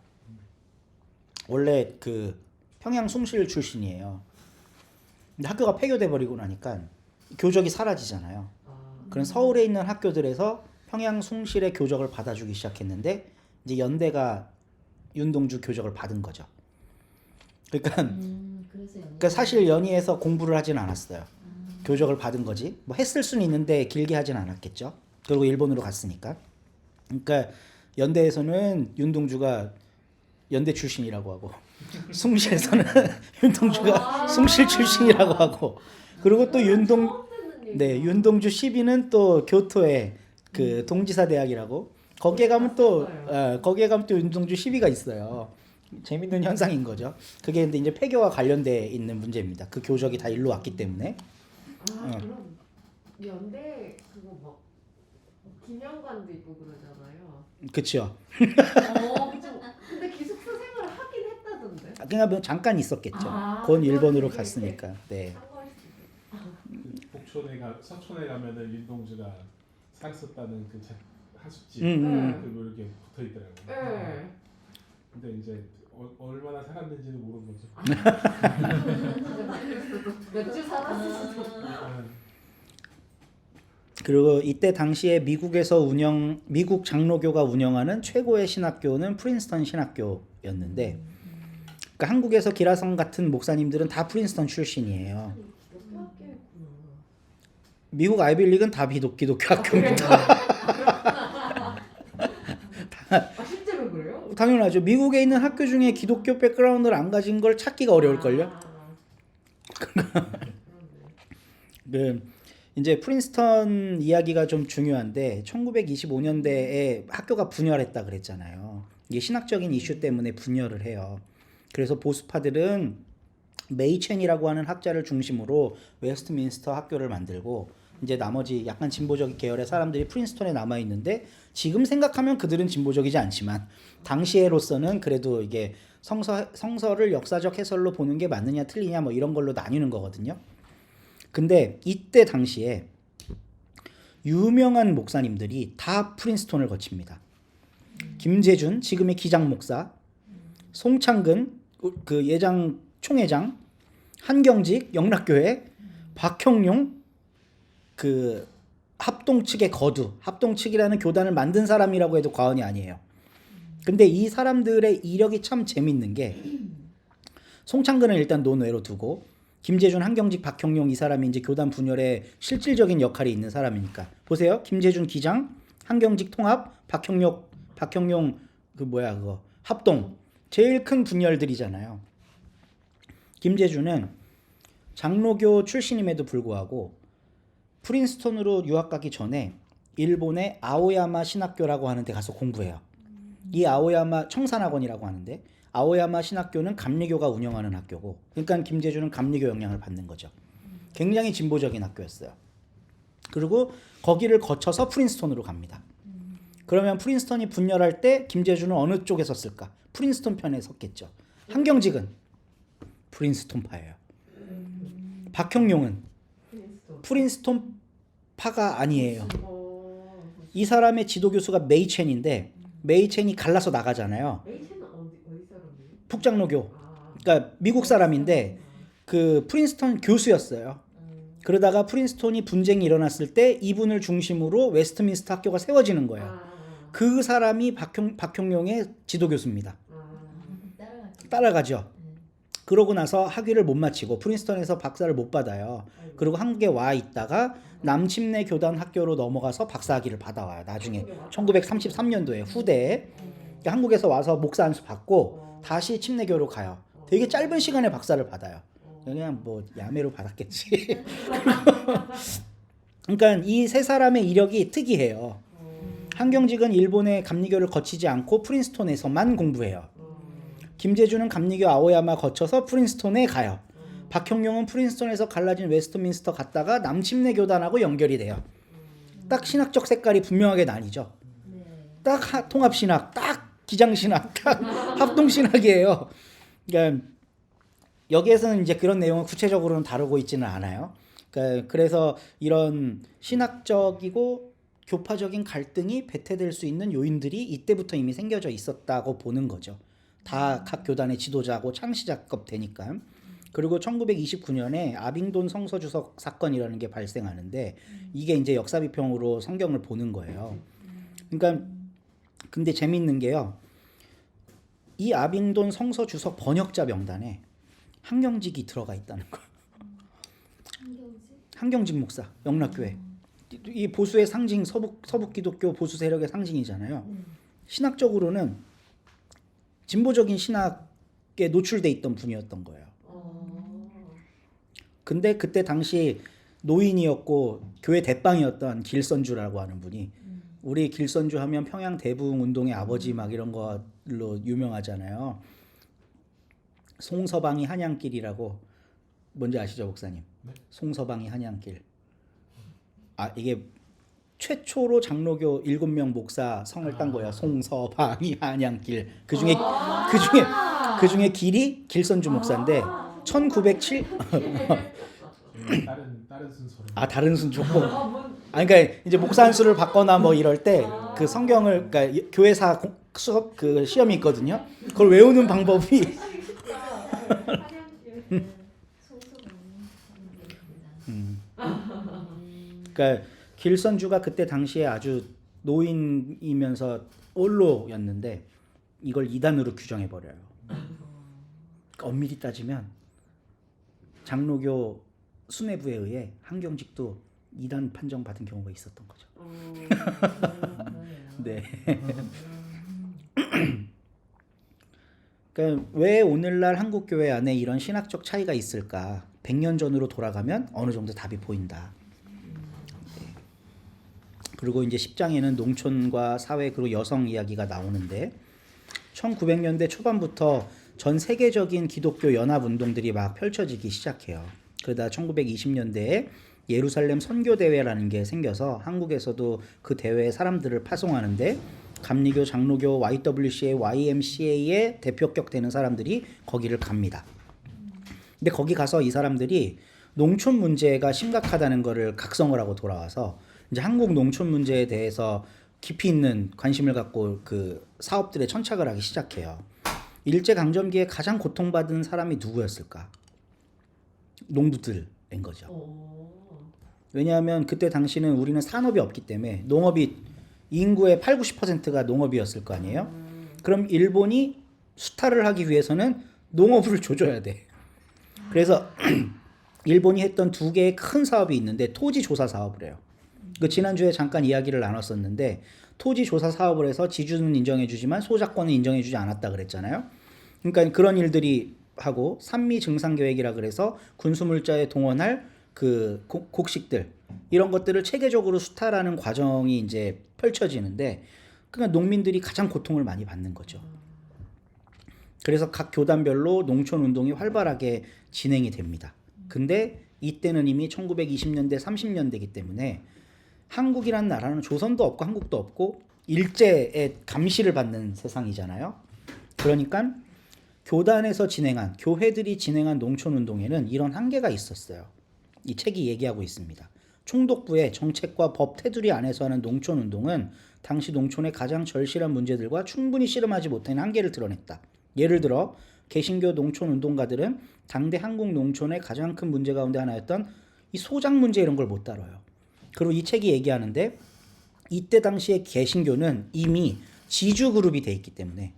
원래 그 평양 숭실 출신이에요. 근데 학교가 폐교돼 버리고 나니까 교적이 사라지잖아요. 그런 서울에 있는 학교들에서 평양 숭실의 교적을 받아주기 시작했는데, 이제 연대가 윤동주 교적을 받은 거죠. 그러니까 사실 연희에서 공부를 하진 않았어요. 교적을 받은 거지. 뭐 했을 수는 있는데 길게 하진 않았겠죠. 그리고 일본으로 갔으니까. 그러니까 연대에서는 윤동주가 연대 출신이라고 하고, 숭실에서는 윤동주가 숭실 출신이라고 하고, 그리고 또 윤동주 12는 또 교토의 그 동지사 대학이라고, 거기에 가면 또 윤동주 12가 있어요. 재밌는 현상인 거죠. 그게 근데 이제 폐교와 관련돼 있는 문제입니다. 그 교적이 다 일로 왔기 때문에. 그럼 연대 그거 막 기념관도 있고 그러잖아요. 그렇죠. 근데 기숙사 생활을 하긴 했다던데. 그냥 뭐 잠깐 있었겠죠. 아, 그건 일본으로 그건 갔으니까. 네. 서촌에 가면은 윤동주가 살았었다는 그 하숙집 음. 그리고 이렇게 붙어 있더라고요. 네. 근데 이제 얼마나 살았는지는 모르는 거죠. 몇 주 살았을 수도. 그리고 이때 당시에 미국 장로교가 운영하는 최고의 신학교는 프린스턴 신학교였는데, 그러니까 한국에서 기라성 같은 목사님들은 다 프린스턴 출신이에요. 미국 아이빌리그는 다 기독교 학교입니다. 실제로 그래요? 당연하죠. 미국에 있는 학교 중에 기독교 백그라운드를 안 가진 걸 찾기가 어려울걸요. 그 이제 프린스턴 이야기가 좀 중요한데, 1925년대에 학교가 분열했다 그랬잖아요. 이게 신학적인 이슈 때문에 분열을 해요. 그래서 보수파들은 메이첸이라고 하는 학자를 중심으로 웨스트민스터 학교를 만들고, 이제 나머지 약간 진보적 계열의 사람들이 프린스턴에 남아 있는데, 지금 생각하면 그들은 진보적이지 않지만 당시에로서는 그래도 이게 성서를 역사적 해설로 보는 게 맞느냐 틀리냐 뭐 이런 걸로 나뉘는 거거든요. 근데 이때 당시에 유명한 목사님들이 다 프린스턴을 거칩니다. 김재준 지금의 기장 목사, 송창근 그 예장 총회장, 한경직 영락교회, 박형룡 그 합동 측의 거두, 합동 측이라는 교단을 만든 사람이라고 해도 과언이 아니에요. 근데 이 사람들의 이력이 참 재밌는 게, 송창근은 일단 논외로 두고 김재준, 한경직, 박형용 이 사람이 이제 교단 분열에 실질적인 역할이 있는 사람이니까 보세요. 김재준 기장, 한경직 통합, 박형용 그 뭐야 그거 합동 제일 큰 분열들이잖아요. 김재준은 장로교 출신임에도 불구하고 프린스턴으로 유학 가기 전에 일본의 아오야마 신학교라고 하는 데 가서 공부해요. 이 아오야마 청산학원이라고 하는데 아오야마 신학교는 감리교가 운영하는 학교고 그러니까 김재준은 감리교 영향을 받는 거죠. 굉장히 진보적인 학교였어요. 그리고 거기를 거쳐서 프린스턴으로 갑니다. 그러면 프린스턴이 분열할 때 김재준은 어느 쪽에 섰을까? 프린스턴 편에 섰겠죠. 한경직은 프린스턴파예요. 박형용은 프린스턴파가 아니에요. 이 사람의 지도 교수가 메이첸인데 메이첸이 갈라서 나가잖아요. 메이첸은 어디 사람이에요? 북장로교. 그러니까 미국 사람인데 그 프린스턴 교수였어요. 그러다가 프린스턴이 분쟁이 일어났을 때 이분을 중심으로 웨스트민스터 학교가 세워지는 거예요. 그 사람이 박형용의 지도 교수입니다. 따라가죠. 그러고 나서 학위를 못 마치고 프린스턴에서 박사를 못 받아요. 그리고 한국에 와 있다가 남침내 교단 학교로 넘어가서 박사학위를 받아와요. 나중에 1933년도에 후대에 한국에서 와서 목사 안수 받고 다시 침례교로 가요. 되게 짧은 시간에 박사를 받아요. 그냥 뭐 야매로 받았겠지. 그러니까 이 세 사람의 이력이 특이해요. 한경직은 일본의 감리교를 거치지 않고 프린스턴에서만 공부해요. 김재준은 감리교 아오야마 거쳐서 프린스턴에 가요. 박형용은 프린스턴에서 갈라진 웨스트민스터 갔다가 남침내 교단하고 연결이 돼요. 딱 신학적 색깔이 분명하게 나뉘죠. 딱 통합신학, 딱 기장신학, 딱 합동신학이에요. 그러니까 여기에서는 이제 그런 내용을 구체적으로는 다루고 있지는 않아요. 그러니까 그래서 이런 신학적이고 교파적인 갈등이 배태될 수 있는 요인들이 이때부터 이미 생겨져 있었다고 보는 거죠. 다 각 교단의 지도자고 창시자급 되니까. 그리고 1929년에 아빙돈 성서주석 사건이라는 게 발생하는데 이게 이제 역사비평으로 성경을 보는 거예요. 그러니까 근데 재밌는 게요. 이 아빙돈 성서주석 번역자 명단에 한경직이 들어가 있다는 거예요. 한경직 목사, 영락교회. 이 보수의 상징, 서북 기독교 보수 세력의 상징이잖아요. 신학적으로는 진보적인 신학에 노출돼 있던 분이었던 거예요. 근데 그때 당시 노인이었고 교회 대빵이었던 길선주라고 하는 분이 우리 길선주 하면 평양 대부흥 운동의 아버지 막 이런 걸로 유명하잖아요. 송서방이 한양길이라고 뭔지 아시죠, 목사님? 네? 송서방이 한양길. 아, 이게 최초로 장로교 7명 목사 성을 딴 거야. 송서방이 한양길. 그중에 길이 길선주 목사인데 1907 다른 순서로. 아, 다른 순서고. 아, 그러니까 이제 목사 한 수를 받거나 뭐 이럴 때 그 성경을 그러니까 교회사 수업 그 시험이 있거든요. 그걸 외우는 방법이 그러니까 길선주가 그때 당시에 아주 노인이면서 올로였는데 이걸 이단으로 규정해 버려요. 그러니까 엄밀히 따지면 장로교 수뇌부에 의해 한경직도 이단 판정 받은 경우가 있었던 거죠. 네. 그러니까 왜 오늘날 한국 교회 안에 이런 신학적 차이가 있을까? 100년 전으로 돌아가면 어느 정도 답이 보인다. 네. 그리고 이제 10장에는 농촌과 사회 그리고 여성 이야기가 나오는데 1900년대 초반부터 전 세계적인 기독교 연합 운동들이 막 펼쳐지기 시작해요. 그러다 1920년대에 예루살렘 선교 대회라는 게 생겨서 한국에서도 그 대회에 사람들을 파송하는데 감리교, 장로교, YWCA, YMCA의 대표격 되는 사람들이 거기를 갑니다. 근데 거기 가서 이 사람들이 농촌 문제가 심각하다는 거를 각성을 하고 돌아와서 이제 한국 농촌 문제에 대해서 깊이 있는 관심을 갖고 그 사업들에 천착을 하기 시작해요. 일제강점기에 가장 고통받은 사람이 누구였을까? 농부들인 거죠. 왜냐하면 그때 당시는 우리는 산업이 없기 때문에 농업이 인구의 80-90%가 농업이었을 거 아니에요? 그럼 일본이 수탈을 하기 위해서는 농업을 조져야 돼. 그래서 일본이 했던 두 개의 큰 사업이 있는데 토지 조사 사업을 해요. 그 지난주에 잠깐 이야기를 나눴었는데 토지 조사 사업을 해서 지주는 인정해주지만 소작권은 인정해주지 않았다 그랬잖아요. 그러니까 그런 일들이 하고 산미 증상 계획이라 그래서 군수물자에 동원할 그 곡식들 이런 것들을 체계적으로 수탈하는 과정이 이제 펼쳐지는데 그러니까 농민들이 가장 고통을 많이 받는 거죠. 그래서 각 교단별로 농촌 운동이 활발하게 진행이 됩니다. 근데 이때는 이미 1920년대 30년대이기 때문에 한국이라는 나라는 조선도 없고 한국도 없고 일제의 감시를 받는 세상이잖아요. 그러니까 교단에서 진행한 교회들이 진행한 농촌 운동에는 이런 한계가 있었어요. 이 책이 얘기하고 있습니다. 총독부의 정책과 법 테두리 안에서 하는 농촌 운동은 당시 농촌의 가장 절실한 문제들과 충분히 씨름하지 못한 한계를 드러냈다. 예를 들어 개신교 농촌 운동가들은 당대 한국 농촌의 가장 큰 문제 가운데 하나였던 이 소작 문제 이런 걸 못 다뤄요. 그리고 이 책이 얘기하는데 이때 당시에 개신교는 이미 지주 그룹이 돼 있기 때문에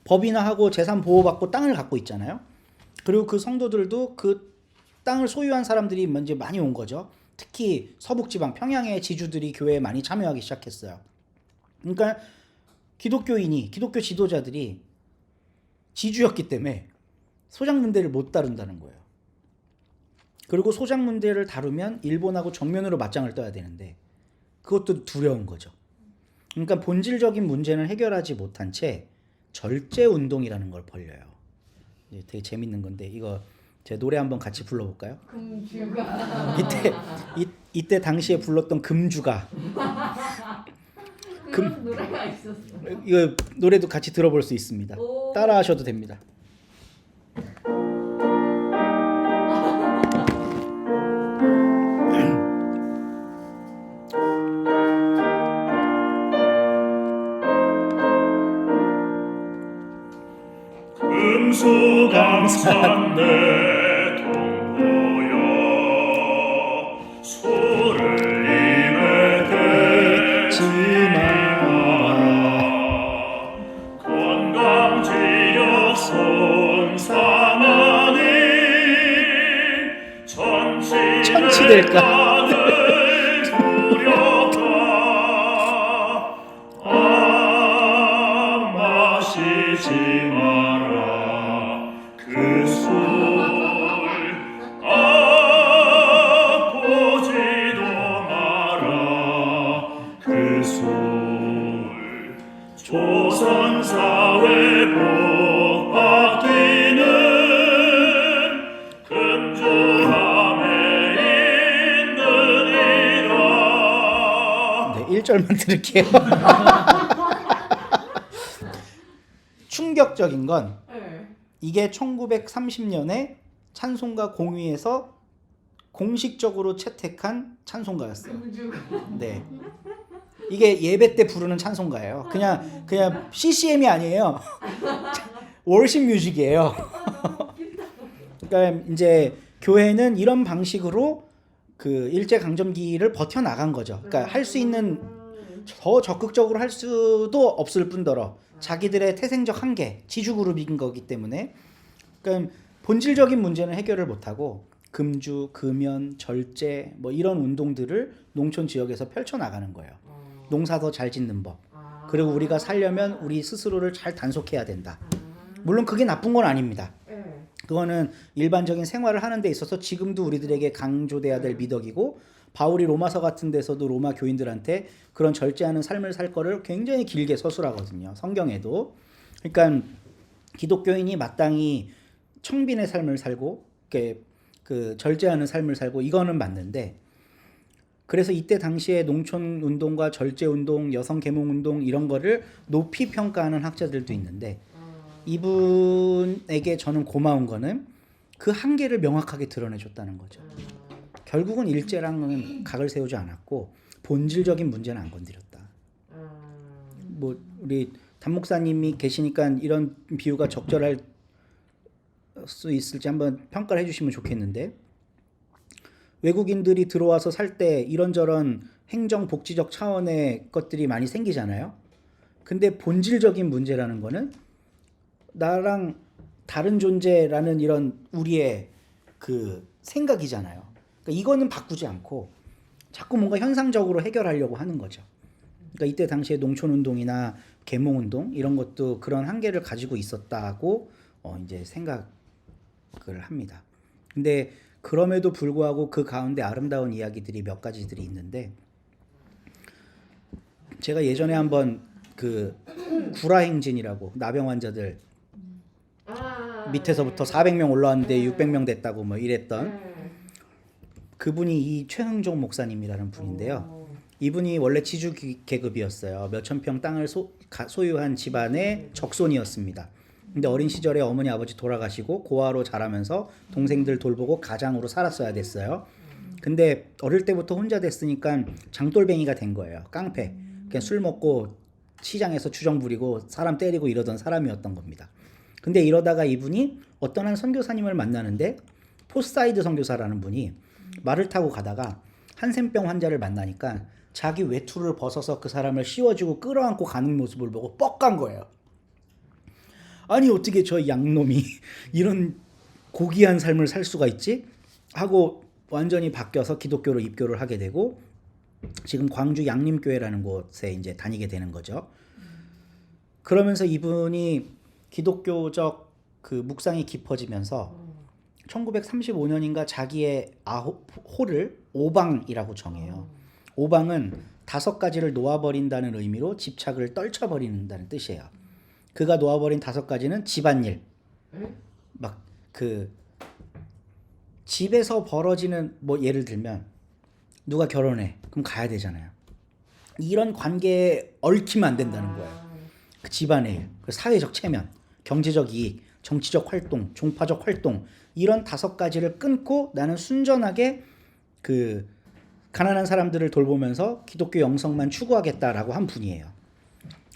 법인화하고 재산 보호받고 땅을 갖고 있잖아요. 그리고 그 성도들도 그 땅을 소유한 사람들이 먼저 많이 온 거죠. 특히 서북지방 평양의 지주들이 교회에 많이 참여하기 시작했어요. 그러니까 기독교 지도자들이 지주였기 때문에 소작 문제를 못 다룬다는 거예요. 그리고 소작 문제를 다루면 일본하고 정면으로 맞짱을 떠야 되는데 그것도 두려운 거죠. 그러니까 본질적인 문제는 해결하지 못한 채 절제 운동이라는 걸 벌려요. 되게 재밌는 건데 이거 제 노래 한번 같이 불러볼까요? 금주가 이때 당시에 불렀던 금주가 그런 노래가 있었어. 이거 노래도 같이 들어볼 수 있습니다. 오. 따라하셔도 됩니다. 금수강산 내 동호여 소를 입에 대지 마라 건강지역 손상하니 천치 될까? 마시지 마라 그 술 보지도 마라 그 술 조선사회 복받기는 금주함에 있느니라. 네, 1절만 들을게요. 충격적인 건 네. 이게 1930년에 찬송가 공위에서 공식적으로 채택한 찬송가였어요. 금주가 네. 이게 예배 때 부르는 찬송가예요. 그냥 CCM이 아니에요. 월십 뮤직이에요. 그러니까 이제 교회는 이런 방식으로 그 일제 강점기를 버텨 나간 거죠. 그러니까 할 수 있는 더 적극적으로 할 수도 없을 뿐더러 자기들의 태생적 한계, 지주 그룹인 거기 때문에 그러니까 본질적인 문제는 해결을 못하고 금주, 금연, 절제 뭐 이런 운동들을 농촌 지역에서 펼쳐 나가는 거예요. 농사 더 잘 짓는 법. 그리고 우리가 살려면 우리 스스로를 잘 단속해야 된다. 물론 그게 나쁜 건 아닙니다. 네. 그거는 일반적인 생활을 하는 데 있어서 지금도 우리들에게 강조돼야 될 미덕이고 바울이 로마서 같은 데서도 로마 교인들한테 그런 절제하는 삶을 살 거를 굉장히 길게 서술하거든요. 성경에도. 그러니까 기독교인이 마땅히 청빈의 삶을 살고 그 절제하는 삶을 살고 이거는 맞는데 그래서 이때 당시에 농촌 운동과 절제 운동, 여성 계몽 운동 이런 거를 높이 평가하는 학자들도 있는데 이분에게 저는 고마운 거는 그 한계를 명확하게 드러내 줬다는 거죠. 결국은 일제랑은 각을 세우지 않았고 본질적인 문제는 안 건드렸다. 뭐 우리 담 목사님이 계시니까 이런 비유가 적절할 수 있을지 한번 평가를 해주시면 좋겠는데 외국인들이 들어와서 살 때 이런저런 행정 복지적 차원의 것들이 많이 생기잖아요. 근데 본질적인 문제라는 거는 나랑 다른 존재라는 이런 우리의 그 생각이잖아요. 그러니까 이거는 바꾸지 않고 자꾸 뭔가 현상적으로 해결하려고 하는 거죠. 그러니까 이때 당시에 농촌운동이나 계몽운동 이런 것도 그런 한계를 가지고 있었다고 이제 생각을 합니다. 근데 그럼에도 불구하고 그 가운데 아름다운 이야기들이 몇 가지들이 있는데 제가 예전에 한번 그 구라행진이라고 나병 환자들 밑에서부터 400명 올라왔는데 600명 됐다고 뭐 이랬던 그분이 이 최흥종 목사님이라는 분인데요. 이분이 원래 지주 계급이었어요. 몇천 평 땅을 소유한 집안의 적손이었습니다. 근데 어린 시절에 어머니 아버지 돌아가시고 고아로 자라면서 동생들 돌보고 가장으로 살았어야 됐어요. 근데 어릴 때부터 혼자 됐으니까 장돌뱅이가 된 거예요. 깡패. 그냥 술 먹고 시장에서 주정 부리고 사람 때리고 이러던 사람이었던 겁니다. 근데 이러다가 이분이 어떤 한 선교사님을 만나는데 포사이드 선교사라는 분이 말을 타고 가다가 한센병 환자를 만나니까 자기 외투를 벗어서 그 사람을 씌워주고 끌어안고 가는 모습을 보고 뻑간 거예요. 아니 어떻게 저 양놈이 이런 고귀한 삶을 살 수가 있지? 하고 완전히 바뀌어서 기독교로 입교를 하게 되고 지금 광주 양림교회라는 곳에 이제 다니게 되는 거죠. 그러면서 이분이 기독교적 그 묵상이 깊어지면서 1935년인가 자기의 호를 오방이라고 정해요. 오방은 5가지를 놓아버린다는 의미로 집착을 떨쳐버린다는 뜻이에요. 그가 놓아버린 5가지는 집안일, 막 그 집에서 벌어지는 뭐 예를 들면 누가 결혼해 그럼 가야 되잖아요. 이런 관계에 얽히면 안 된다는 거예요. 그 집안의 일, 그 사회적 체면, 경제적 이익, 정치적 활동, 종파적 활동 이런 5가지를 끊고 나는 순전하게 그 가난한 사람들을 돌보면서 기독교 영성만 추구하겠다라고 한 분이에요.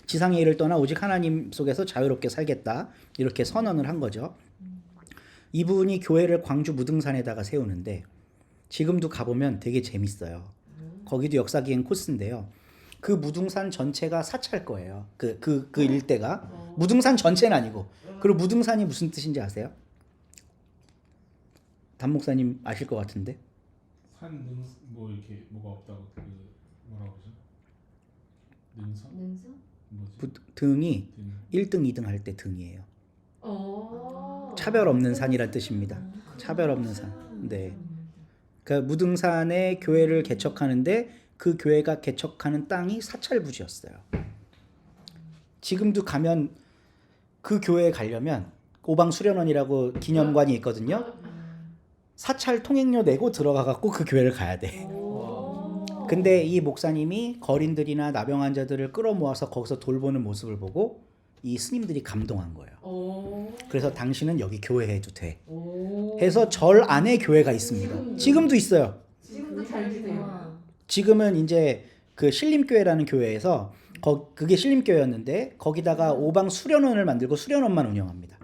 지상의 일을 떠나 오직 하나님 속에서 자유롭게 살겠다 이렇게 선언을 한 거죠. 이분이 교회를 광주 무등산에다가 세우는데 지금도 가보면 되게 재밌어요. 거기도 역사기행 코스인데요. 그 무등산 전체가 사찰 거예요. 그 일대가 무등산 전체는 아니고. 그리고 무등산이 무슨 뜻인지 아세요? 담 목사님 아실 것 같은데. 뭐 이렇게 뭐가 없다고 그 뭐라고 그러죠? 능선? 능선? 뭐지? 등이 등. 1등, 2등 할 때 등이에요. 차별 없는 산이란 뜻입니다. 차별 없는 산. 네. 그러니까 무등산에 교회를 개척하는데 그 교회가 개척하는 땅이 사찰 부지였어요. 지금도 가면 그 교회에 가려면 오방수련원이라고 기념관이 있거든요. 사찰 통행료 내고 들어가 갖고 그 교회를 가야 돼. 근데 이 목사님이 거린들이나 나병 환자들을 끌어모아서 거기서 돌보는 모습을 보고 이 스님들이 감동한 거예요. 그래서 당신은 여기 교회해도 돼. 해서 절 안에 교회가 있습니다. 지금도 있어요. 지금도 잘 지내요. 지금은 이제 그 신림교회라는 교회에서 그게 신림교회였는데 거기다가 오방 수련원을 만들고 수련원만 운영합니다.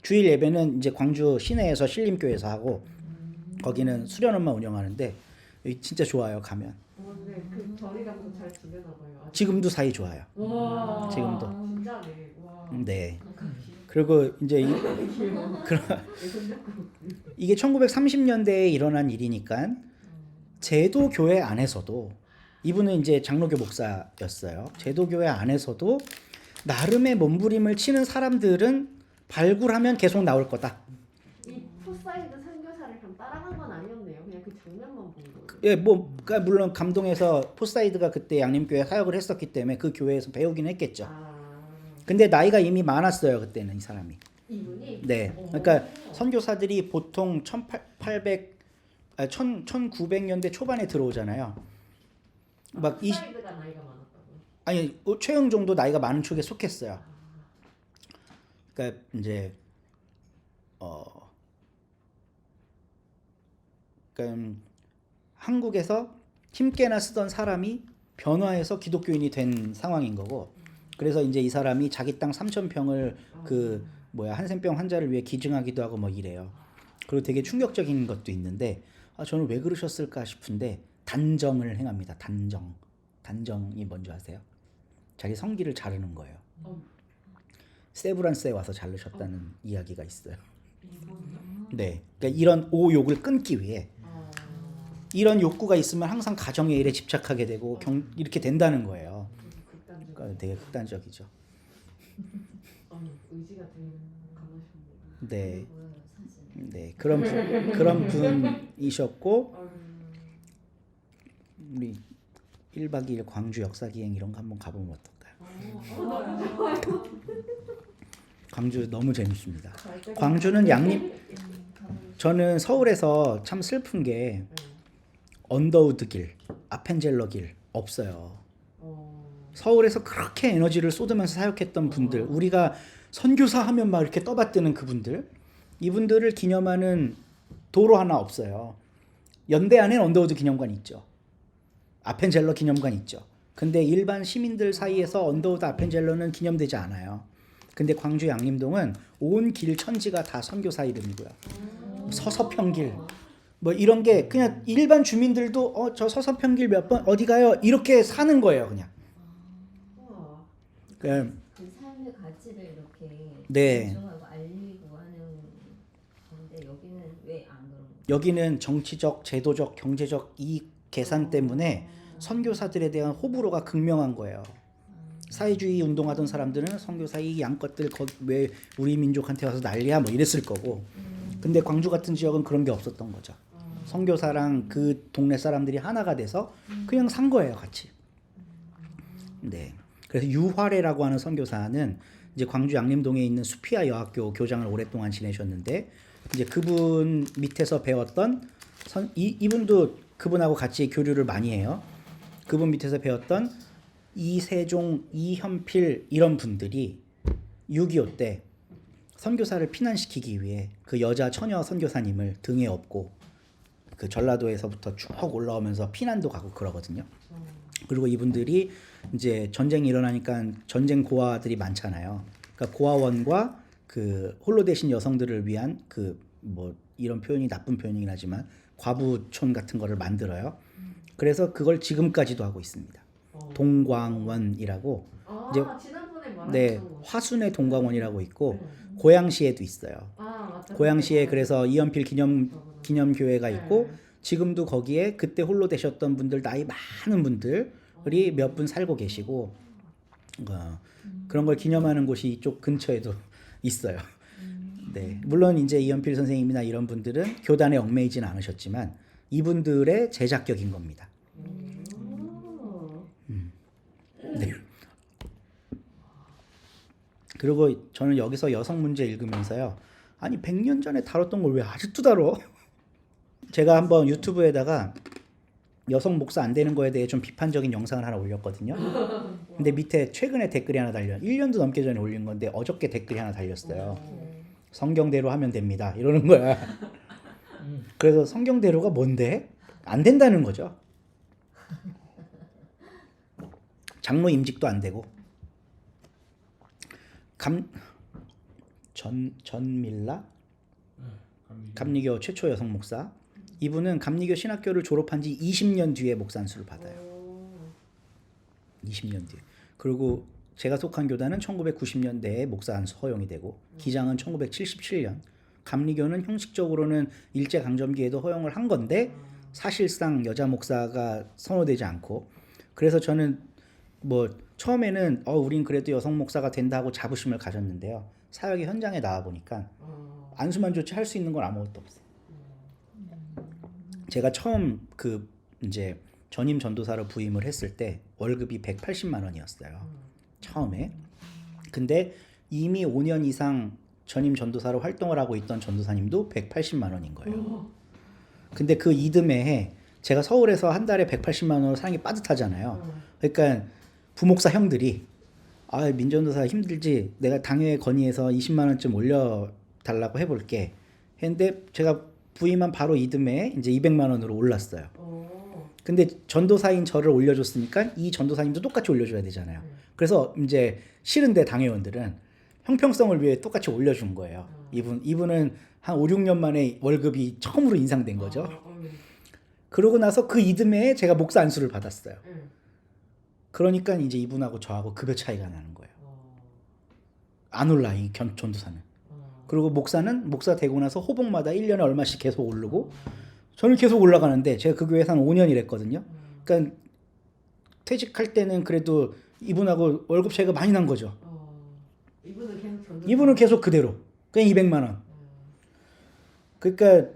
주일 예배는 이제 광주 시내에서 신림교회에서 하고 거기는 수련원만 운영하는데 진짜 좋아요. 가면 근데 그 절이랑도 잘 지내나 봐요. 아직. 지금도 사이 좋아요. 와. 지금도. 진짜네. 와. 네. 그리고 이제 이게 1930년대에 일어난 일이니까 제도 교회 안에서도 이분은 이제 장로교 목사였어요. 제도 교회 안에서도 나름의 몸부림을 치는 사람들은 발굴하면 계속 나올 거다. 이 포사이드 선교사를 그럼 따라간 건 아니었네요. 그냥 그 장면만 본 거예요. 예, 뭐 그러니까 물론 감동해서 포사이드가 그때 양림교회 사역을 했었기 때문에 그 교회에서 배우긴 했겠죠. 근데 나이가 이미 많았어요. 그때는 이 사람이. 이분이? 네. 그러니까 선교사들이 보통 1900년대 초반에 들어오잖아요. 막 포사이드가 나이가 많았다고요? 아니 최영종도 나이가 많은 축에 속했어요. 그러니까 이제 그러니까 한국에서 힘께나 쓰던 사람이 변화해서 기독교인이 된 상황인 거고, 그래서 이제 이 사람이 자기 땅 3,000평을 그 한센병 환자를 위해 기증하기도 하고 뭐 이래요. 그리고 되게 충격적인 것도 있는데 저는 왜 그러셨을까 싶은데 단정을 행합니다. 단정이 뭔지 아세요? 자기 성기를 자르는 거예요. 세브란스에 와서 자르셨다는 이야기가 있어요. 네, 그러니까 이런 오욕을 끊기 위해 이런 욕구가 있으면 항상 가정의 일에 집착하게 되고 이렇게 된다는 거예요. 극단적. 그러니까 되게 극단적이죠. 의지가 되게 강하신 네, 보여요 사진. 네 그런 분이셨고 우리 1박 2일 광주 역사기행 이런 거 한번 가보면 어떨까요? 광주 너무 재밌습니다. 광주는 저는 서울에서 참 슬픈 게 언더우드 길, 아펜젤러 길 없어요. 서울에서 그렇게 에너지를 쏟으면서 사역했던 분들, 우리가 선교사 하면 막 이렇게 떠받드는 그분들, 이분들을 기념하는 도로 하나 없어요. 연대 안에 언더우드 기념관 있죠. 아펜젤러 기념관 있죠. 근데 일반 시민들 사이에서 언더우드 아펜젤러는 기념되지 않아요. 근데 광주 양림동은 온 길 천지가 다 선교사 이름이고요. 서서평길 뭐 이런 게 그냥 일반 주민들도 저 서서평길 몇 번 어디 가요? 이렇게 사는 거예요, 그냥. 그러니까 그 삶의 가치를 이렇게 네. 인정하고 알리고 하는 건데 여기는 왜 안 그런 거예요? 여기는 정치적, 제도적, 경제적 이익 계산 때문에 선교사들에 대한 호불호가 극명한 거예요. 사회주의 운동하던 사람들은 선교사 이 양껏들 왜 우리 민족한테 와서 난리야 뭐 이랬을 거고, 근데 광주 같은 지역은 그런 게 없었던 거죠. 선교사랑 그 동네 사람들이 하나가 돼서 그냥 산 거예요, 같이. 네. 그래서 유화래라고 하는 선교사는 이제 광주 양림동에 있는 수피아 여학교 교장을 오랫동안 지내셨는데, 이제 그분 밑에서 배웠던 이분도 그분하고 같이 교류를 많이 해요. 그분 밑에서 배웠던 이세종, 이현필 이런 분들이 6.25 때 선교사를 피난시키기 위해 그 여자 처녀 선교사님을 등에 업고 그 전라도에서부터 쭉 올라오면서 피난도 가고 그러거든요. 그리고 이분들이 이제 전쟁이 일어나니까 전쟁 고아들이 많잖아요. 그러니까 고아원과 그 홀로 되신 여성들을 위한 그 뭐 이런 표현이 나쁜 표현이긴 하지만 과부촌 같은 거를 만들어요. 그래서 그걸 지금까지도 하고 있습니다. 동광원이라고 이제 지난번에 말했던 네, 거. 화순의 동광원이라고 있고 고양시에도 있어요. 맞다. 고양시에 그래서 이연필 기념교회가 있고 지금도 거기에 그때 홀로 되셨던 분들 나이 많은 분들이 몇 분 살고 계시고 그런 걸 기념하는 곳이 이쪽 근처에도 있어요. 네, 물론 이제 이연필 선생님이나 이런 분들은 교단에 얽매이지는 않으셨지만 이분들의 제작격인 겁니다. 네. 그리고 저는 여기서 여성 문제 읽으면서요, 아니 100년 전에 다뤘던 걸 왜 아직도 다뤄? 제가 한번 유튜브에다가 여성 목사 안 되는 거에 대해 좀 비판적인 영상을 하나 올렸거든요. 근데 밑에 최근에 댓글이 하나 달려. 1년도 넘게 전에 올린 건데 어저께 댓글이 하나 달렸어요. 성경대로 하면 됩니다. 이러는 거야. 그래서 성경대로가 뭔데? 안 된다는 거죠. 장로 임직도 안 되고. 전밀라? 감리교 최초 여성 목사. 이분은 감리교 신학교를 졸업한 지 20년 뒤에 목사 안수를 받아요. 20년 뒤에. 그리고 제가 속한 교단은 1990년대에 목사 안수 허용이 되고 기장은 1977년. 감리교는 형식적으로는 일제강점기에도 허용을 한 건데 사실상 여자 목사가 선호되지 않고, 그래서 저는 뭐 처음에는 우린 그래도 여성 목사가 된다고 자부심을 가졌는데요. 사역의 현장에 나와 보니까 안수만 좋지 할 수 있는 건 아무것도 없어요. 제가 처음 그 이제 전임 전도사로 부임을 했을 때 월급이 180만 원이었어요. 처음에. 근데 이미 5년 이상 전임 전도사로 활동을 하고 있던 전도사님도 180만 원인 거예요. 근데 그 이듬해에 제가 서울에서 한 달에 180만 원으로 사는 게 빠듯하잖아요. 그러니까 부목사 형들이 민전도사 힘들지, 내가 당회 건의해서 20만 원쯤 올려달라고 해볼게 했는데 제가 부임한 바로 이듬해에 이제 200만 원으로 올랐어요. 근데 전도사인 저를 올려줬으니까 이 전도사님도 똑같이 올려줘야 되잖아요. 그래서 이제 싫은데 당회원들은 형평성을 위해 똑같이 올려준 거예요. 이분은 한 5, 6년 만에 월급이 처음으로 인상된 거죠. 그러고 나서 그 이듬해에 제가 목사 안수를 받았어요. 그러니까 이제 이분하고 저하고 급여 차이가 나는 거예요. 안 올라, 이 전도사는. 그리고 목사 되고 나서 호봉마다 1년에 얼마씩 계속 오르고 저는 계속 올라가는데 제가 그 교회에서 한 5년 일했거든요. 그러니까 퇴직할 때는 그래도 이분하고 월급 차이가 많이 난 거죠. 이분은 계속 그대로 그냥 200만 원. 그러니까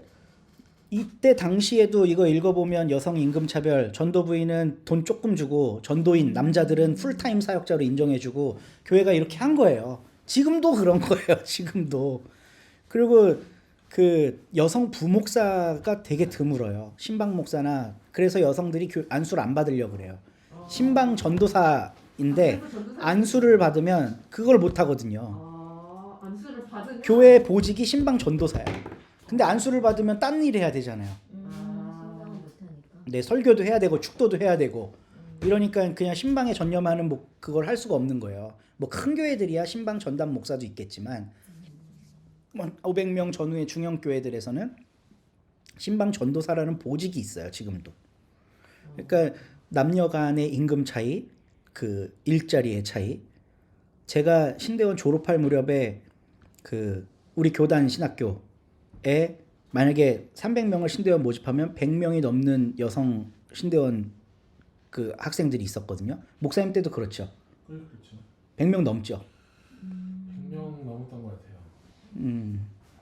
이때 당시에도 이거 읽어보면 여성 임금차별, 전도부인은 돈 조금 주고 전도인 남자들은 풀타임 사역자로 인정해주고 교회가 이렇게 한 거예요. 지금도 그런 거예요. 지금도. 그리고 그 여성 부목사가 되게 드물어요. 신방 목사나. 그래서 여성들이 안수를 안 받으려고 그래요. 신방 전도사인데 안수를 받으면 그걸 못 하거든요. 안수를 받은 교회 보직이 신방 전도사야. 근데 안수를 받으면 딴 일 해야 되잖아요. 신방은 못하니까. 네, 설교도 해야 되고 축도도 해야 되고 이러니까 그냥 신방에 전념하는 뭐 그걸 할 수가 없는 거예요. 뭐 큰 교회들이야 신방 전담 목사도 있겠지만 500명 전후의 중형 교회들에서는 신방 전도사라는 보직이 있어요. 지금도. 그러니까 남녀 간의 임금 차이, 그 일자리의 차이. 제가 신대원 졸업할 무렵에 그 우리 교단 신학교에 만약에 300명을 신대원 모집하면 100명이 넘는 여성 신대원 그 학생들이 있었거든요. 목사님 때도 그렇죠. 그렇죠. 100명 넘죠. 100명 넘었던 것 같아요.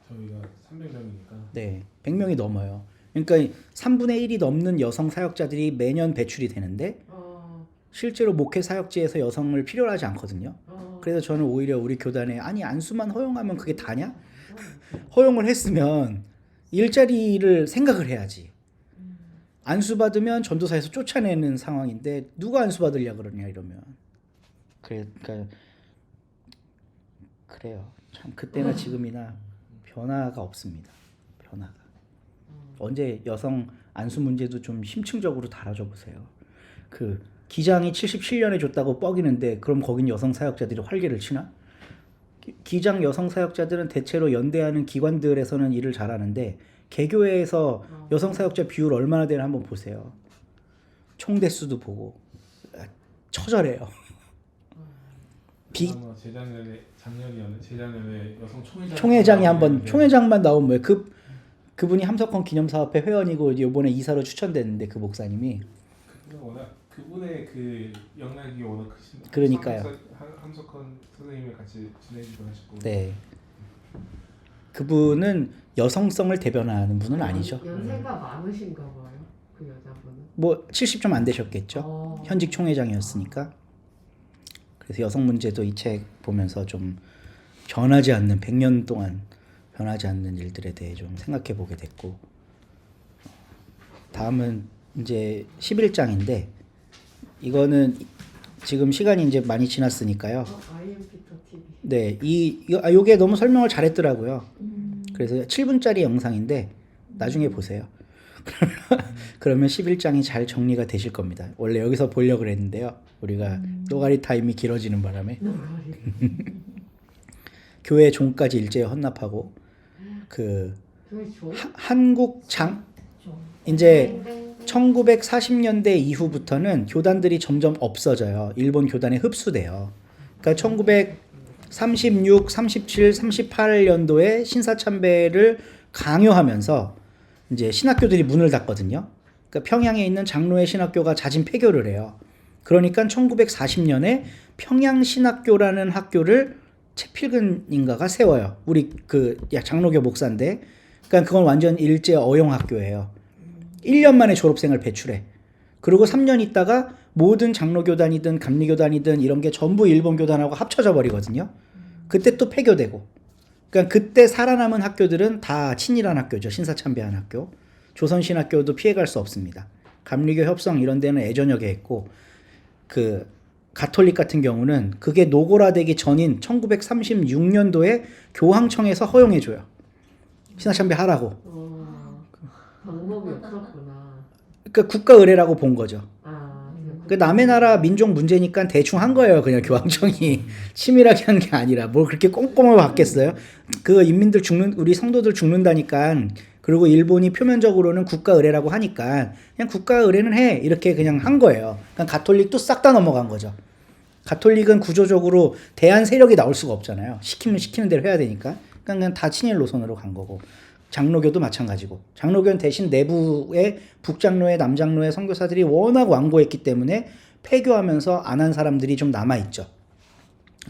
저희가 300명이니까. 네, 100명이 넘어요. 그러니까 3분의 1이 넘는 여성 사역자들이 매년 배출이 되는데 실제로 목회 사역지에서 여성을 필요로 하지 않거든요. 그래서 저는 오히려 우리 교단에 아니 안수만 허용하면 그게 다냐? 허용을 했으면 일자리를 생각을 해야지. 안수 받으면 전도사에서 쫓아내는 상황인데 누가 안수 받으려 그러냐 이러면. 그러니까 그래요. 참 그때나 지금이나 변화가 없습니다. 변화가. 언제 여성 안수 문제도 좀 심층적으로 다뤄줘 보세요. 그 기장이 77년에 줬다고 뻐기는데 그럼 거긴 여성 사역자들이 활개를 치나? 기장 여성 사역자들은 대체로 연대하는 기관들에서는 일을 잘하는데 개교회에서 여성 사역자 비율 얼마나 되나 한번 보세요. 총대수도 보고 처절해요. 아마 재작년에 여성 총회장이 한번 총회장만 나오면 뭐예요? 그분이 함석헌 기념사업회 회원이고 이번에 이사로 추천됐는데 그 목사님이 그분의 그 영향이 워낙 크신. 그러니까요. 함석헌 선생님이 같이 지내기도 하셨고. 네. 그분은 여성성을 대변하는 분은 아니죠. 연세가 많으신가 봐요. 그 여자분은. 뭐 70좀 안 되셨겠죠. 현직 총회장이었으니까. 그래서 여성 문제도 이 책 보면서 좀 변하지 않는 100년 동안 변하지 않는 일들에 대해 좀 생각해 보게 됐고 다음은 이제 11장인데 이거는 지금 시간이 이제 많이 지났으니까요. 아이엠피터 TV. 네, 요게 너무 설명을 잘했더라고요. 그래서 7분짜리 영상인데 나중에 보세요. 그러면 11장이 잘 정리가 되실 겁니다. 원래 여기서 보려고 그랬는데요. 우리가 노가리 타임이 길어지는 바람에 교회 종까지 일제히 헌납하고 그 한국 장 이제 1940년대 이후부터는 교단들이 점점 없어져요. 일본 교단에 흡수돼요. 그러니까 1936, 37, 38년도에 신사참배를 강요하면서 이제 신학교들이 문을 닫거든요. 그러니까 평양에 있는 장로회 신학교가 자진 폐교를 해요. 그러니까 1940년에 평양신학교라는 학교를 채필근인가가 세워요. 우리 그 장로교 목사인데, 그러니까 그건 완전 일제 어용학교예요. 1년 만에 졸업생을 배출해. 그리고 3년 있다가 모든 장로교단이든 감리교단이든 이런 게 전부 일본 교단하고 합쳐져 버리거든요. 그때 또 폐교되고. 그러니까 그때 살아남은 학교들은 다 친일한 학교죠. 신사참배한 학교. 조선신학교도 피해갈 수 없습니다. 감리교 협성 이런 데는 애저녁에 했고 그 가톨릭 같은 경우는 그게 노골화되기 전인 1936년도에 교황청에서 허용해줘요. 신사참배 하라고. 방법이 없었구나. 그러니까 국가 의례라고 본 거죠. 그 남의 나라 민족 문제니까 대충 한 거예요. 그냥 교황청이 치밀하게 한 게 아니라 뭘 그렇게 꼼꼼하게 받겠어요. 그 인민들 우리 성도들 죽는다니까. 그리고 일본이 표면적으로는 국가 의례라고 하니까 그냥 국가 의례는 해 이렇게 그냥 한 거예요. 그러니까 가톨릭도 싹 다 넘어간 거죠. 가톨릭은 구조적으로 대한 세력이 나올 수가 없잖아요. 시키면 시키는 대로 해야 되니까. 그냥 다 친일 노선으로 간 거고 장로교도 마찬가지고 장로교는 대신 내부에 북장로회 남장로회 선교사들이 워낙 완고했기 때문에 폐교하면서 안 한 사람들이 좀 남아 있죠.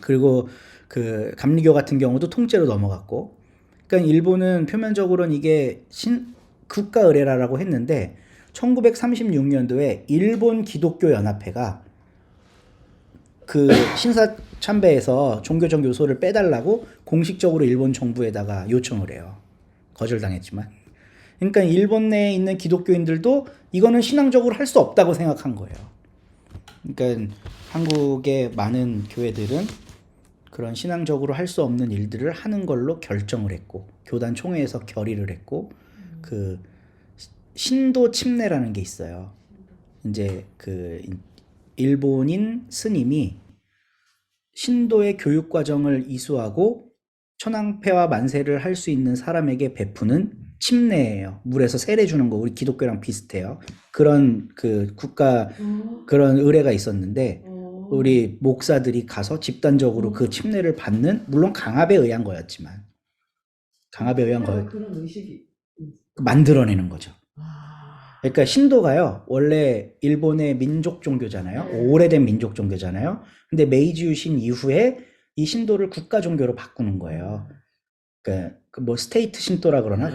그리고 그 감리교 같은 경우도 통째로 넘어갔고, 그러니까 일본은 표면적으로는 이게 국가 의례라고 했는데 1936년도에 일본 기독교 연합회가 그 신사 참배에서 종교적 요소를 빼달라고 공식적으로 일본 정부에다가 요청을 해요. 거절당했지만. 그러니까 일본 내에 있는 기독교인들도 이거는 신앙적으로 할 수 없다고 생각한 거예요. 그러니까 한국의 많은 교회들은 그런 신앙적으로 할 수 없는 일들을 하는 걸로 결정을 했고, 교단 총회에서 결의를 했고, 그 신도 침례라는 게 있어요. 이제 그 일본인 스님이 신도의 교육 과정을 이수하고 천황폐와 만세를 할 수 있는 사람에게 베푸는 침례예요. 물에서 세례 주는 거, 우리 기독교랑 비슷해요. 그런 그 국가 그런 의례가 있었는데 우리 목사들이 가서 집단적으로 그 침례를 받는, 물론 강압에 의한 거였지만 강압에 의한 거 그런 의식이 만들어내는 거죠. 아, 그러니까 신도가요, 원래 일본의 민족 종교잖아요. 오래된 민족 종교잖아요. 근데 메이지 유신 이후에 이 신도를 국가 종교로 바꾸는 거예요. 그러니까 뭐 스테이트 신도라 그러나,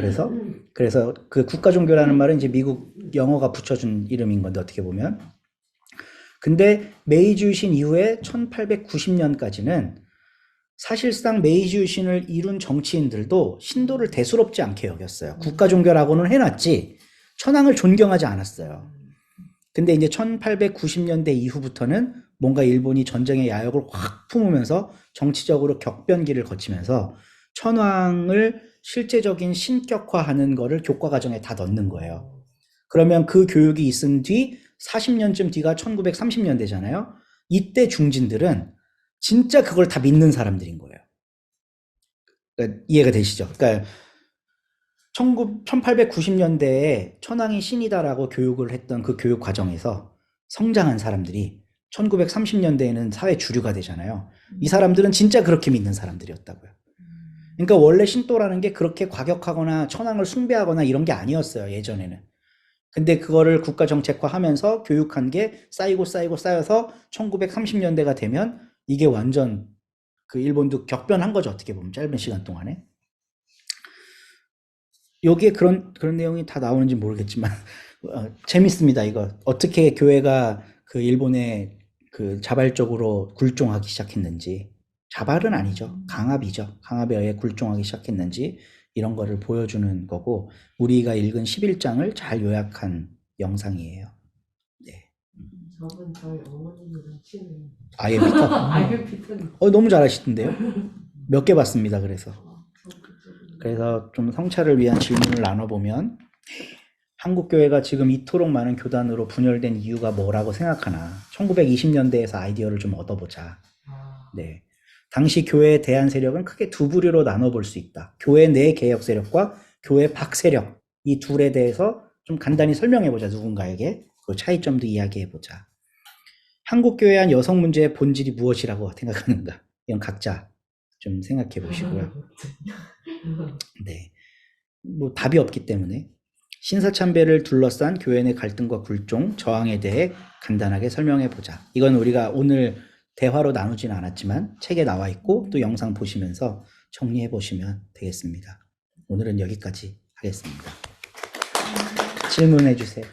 그래서 그 국가 종교라는 말은 이제 미국 영어가 붙여준 이름인 건데 어떻게 보면. 근데 메이지 유신 이후에 1890년까지는 사실상 메이지 유신을 이룬 정치인들도 신도를 대수롭지 않게 여겼어요. 국가 종교라고는 해놨지 천황을 존경하지 않았어요. 근데 이제 1890년대 이후부터는 뭔가 일본이 전쟁의 야욕을 확 품으면서 정치적으로 격변기를 거치면서 천황을 실제적인 신격화하는 거를 교과 과정에 다 넣는 거예요. 그러면 그 교육이 있은 뒤 40년쯤 뒤가 1930년대잖아요. 이때 중진들은 진짜 그걸 다 믿는 사람들인 거예요. 그러니까 이해가 되시죠? 그러니까 1890년대에 천황이 신이다라고 교육을 했던 그 교육 과정에서 성장한 사람들이 1930년대에는 사회 주류가 되잖아요. 이 사람들은 진짜 그렇게 믿는 사람들이었다고요. 그러니까 원래 신도라는 게 그렇게 과격하거나 천황을 숭배하거나 이런 게 아니었어요, 예전에는. 근데 그거를 국가 정책화하면서 교육한 게 쌓이고 쌓여서 1930년대가 되면 이게 완전 그 일본도 격변한 거죠, 어떻게 보면 짧은 시간 동안에. 여기에 그런 내용이 다 나오는지 모르겠지만 재밌습니다. 이거 어떻게 교회가 그 일본에 그 자발적으로 굴종하기 시작했는지, 자발은 아니죠, 강압이죠. 강압에 의해 굴종하기 시작했는지 이런 거를 보여주는 거고, 우리가 읽은 11장을 잘 요약한 영상이에요. 네. 저분 저희 어머님이랑 친해요. 아예 피터. 아이언 피터님. 너무 잘하시던데요. 몇 개 봤습니다. 그래서 좀 성찰을 위한 질문을 나눠보면, 한국교회가 지금 이토록 많은 교단으로 분열된 이유가 뭐라고 생각하나 1920년대에서 아이디어를 좀 얻어보자. 네. 당시 교회의 대한 세력은 크게 두 부류로 나눠볼 수 있다. 교회 내 개혁 세력과 교회 밖 세력, 이 둘에 대해서 좀 간단히 설명해보자. 누군가에게 그 차이점도 이야기해보자. 한국교회 안 여성 문제의 본질이 무엇이라고 생각하는가, 이건 각자 좀 생각해 보시고요. 네. 뭐 답이 없기 때문에 신사참배를 둘러싼 교회 내 갈등과 굴종, 저항에 대해 간단하게 설명해 보자. 이건 우리가 오늘 대화로 나누진 않았지만 책에 나와 있고 또 영상 보시면서 정리해 보시면 되겠습니다. 오늘은 여기까지 하겠습니다. 질문해 주세요.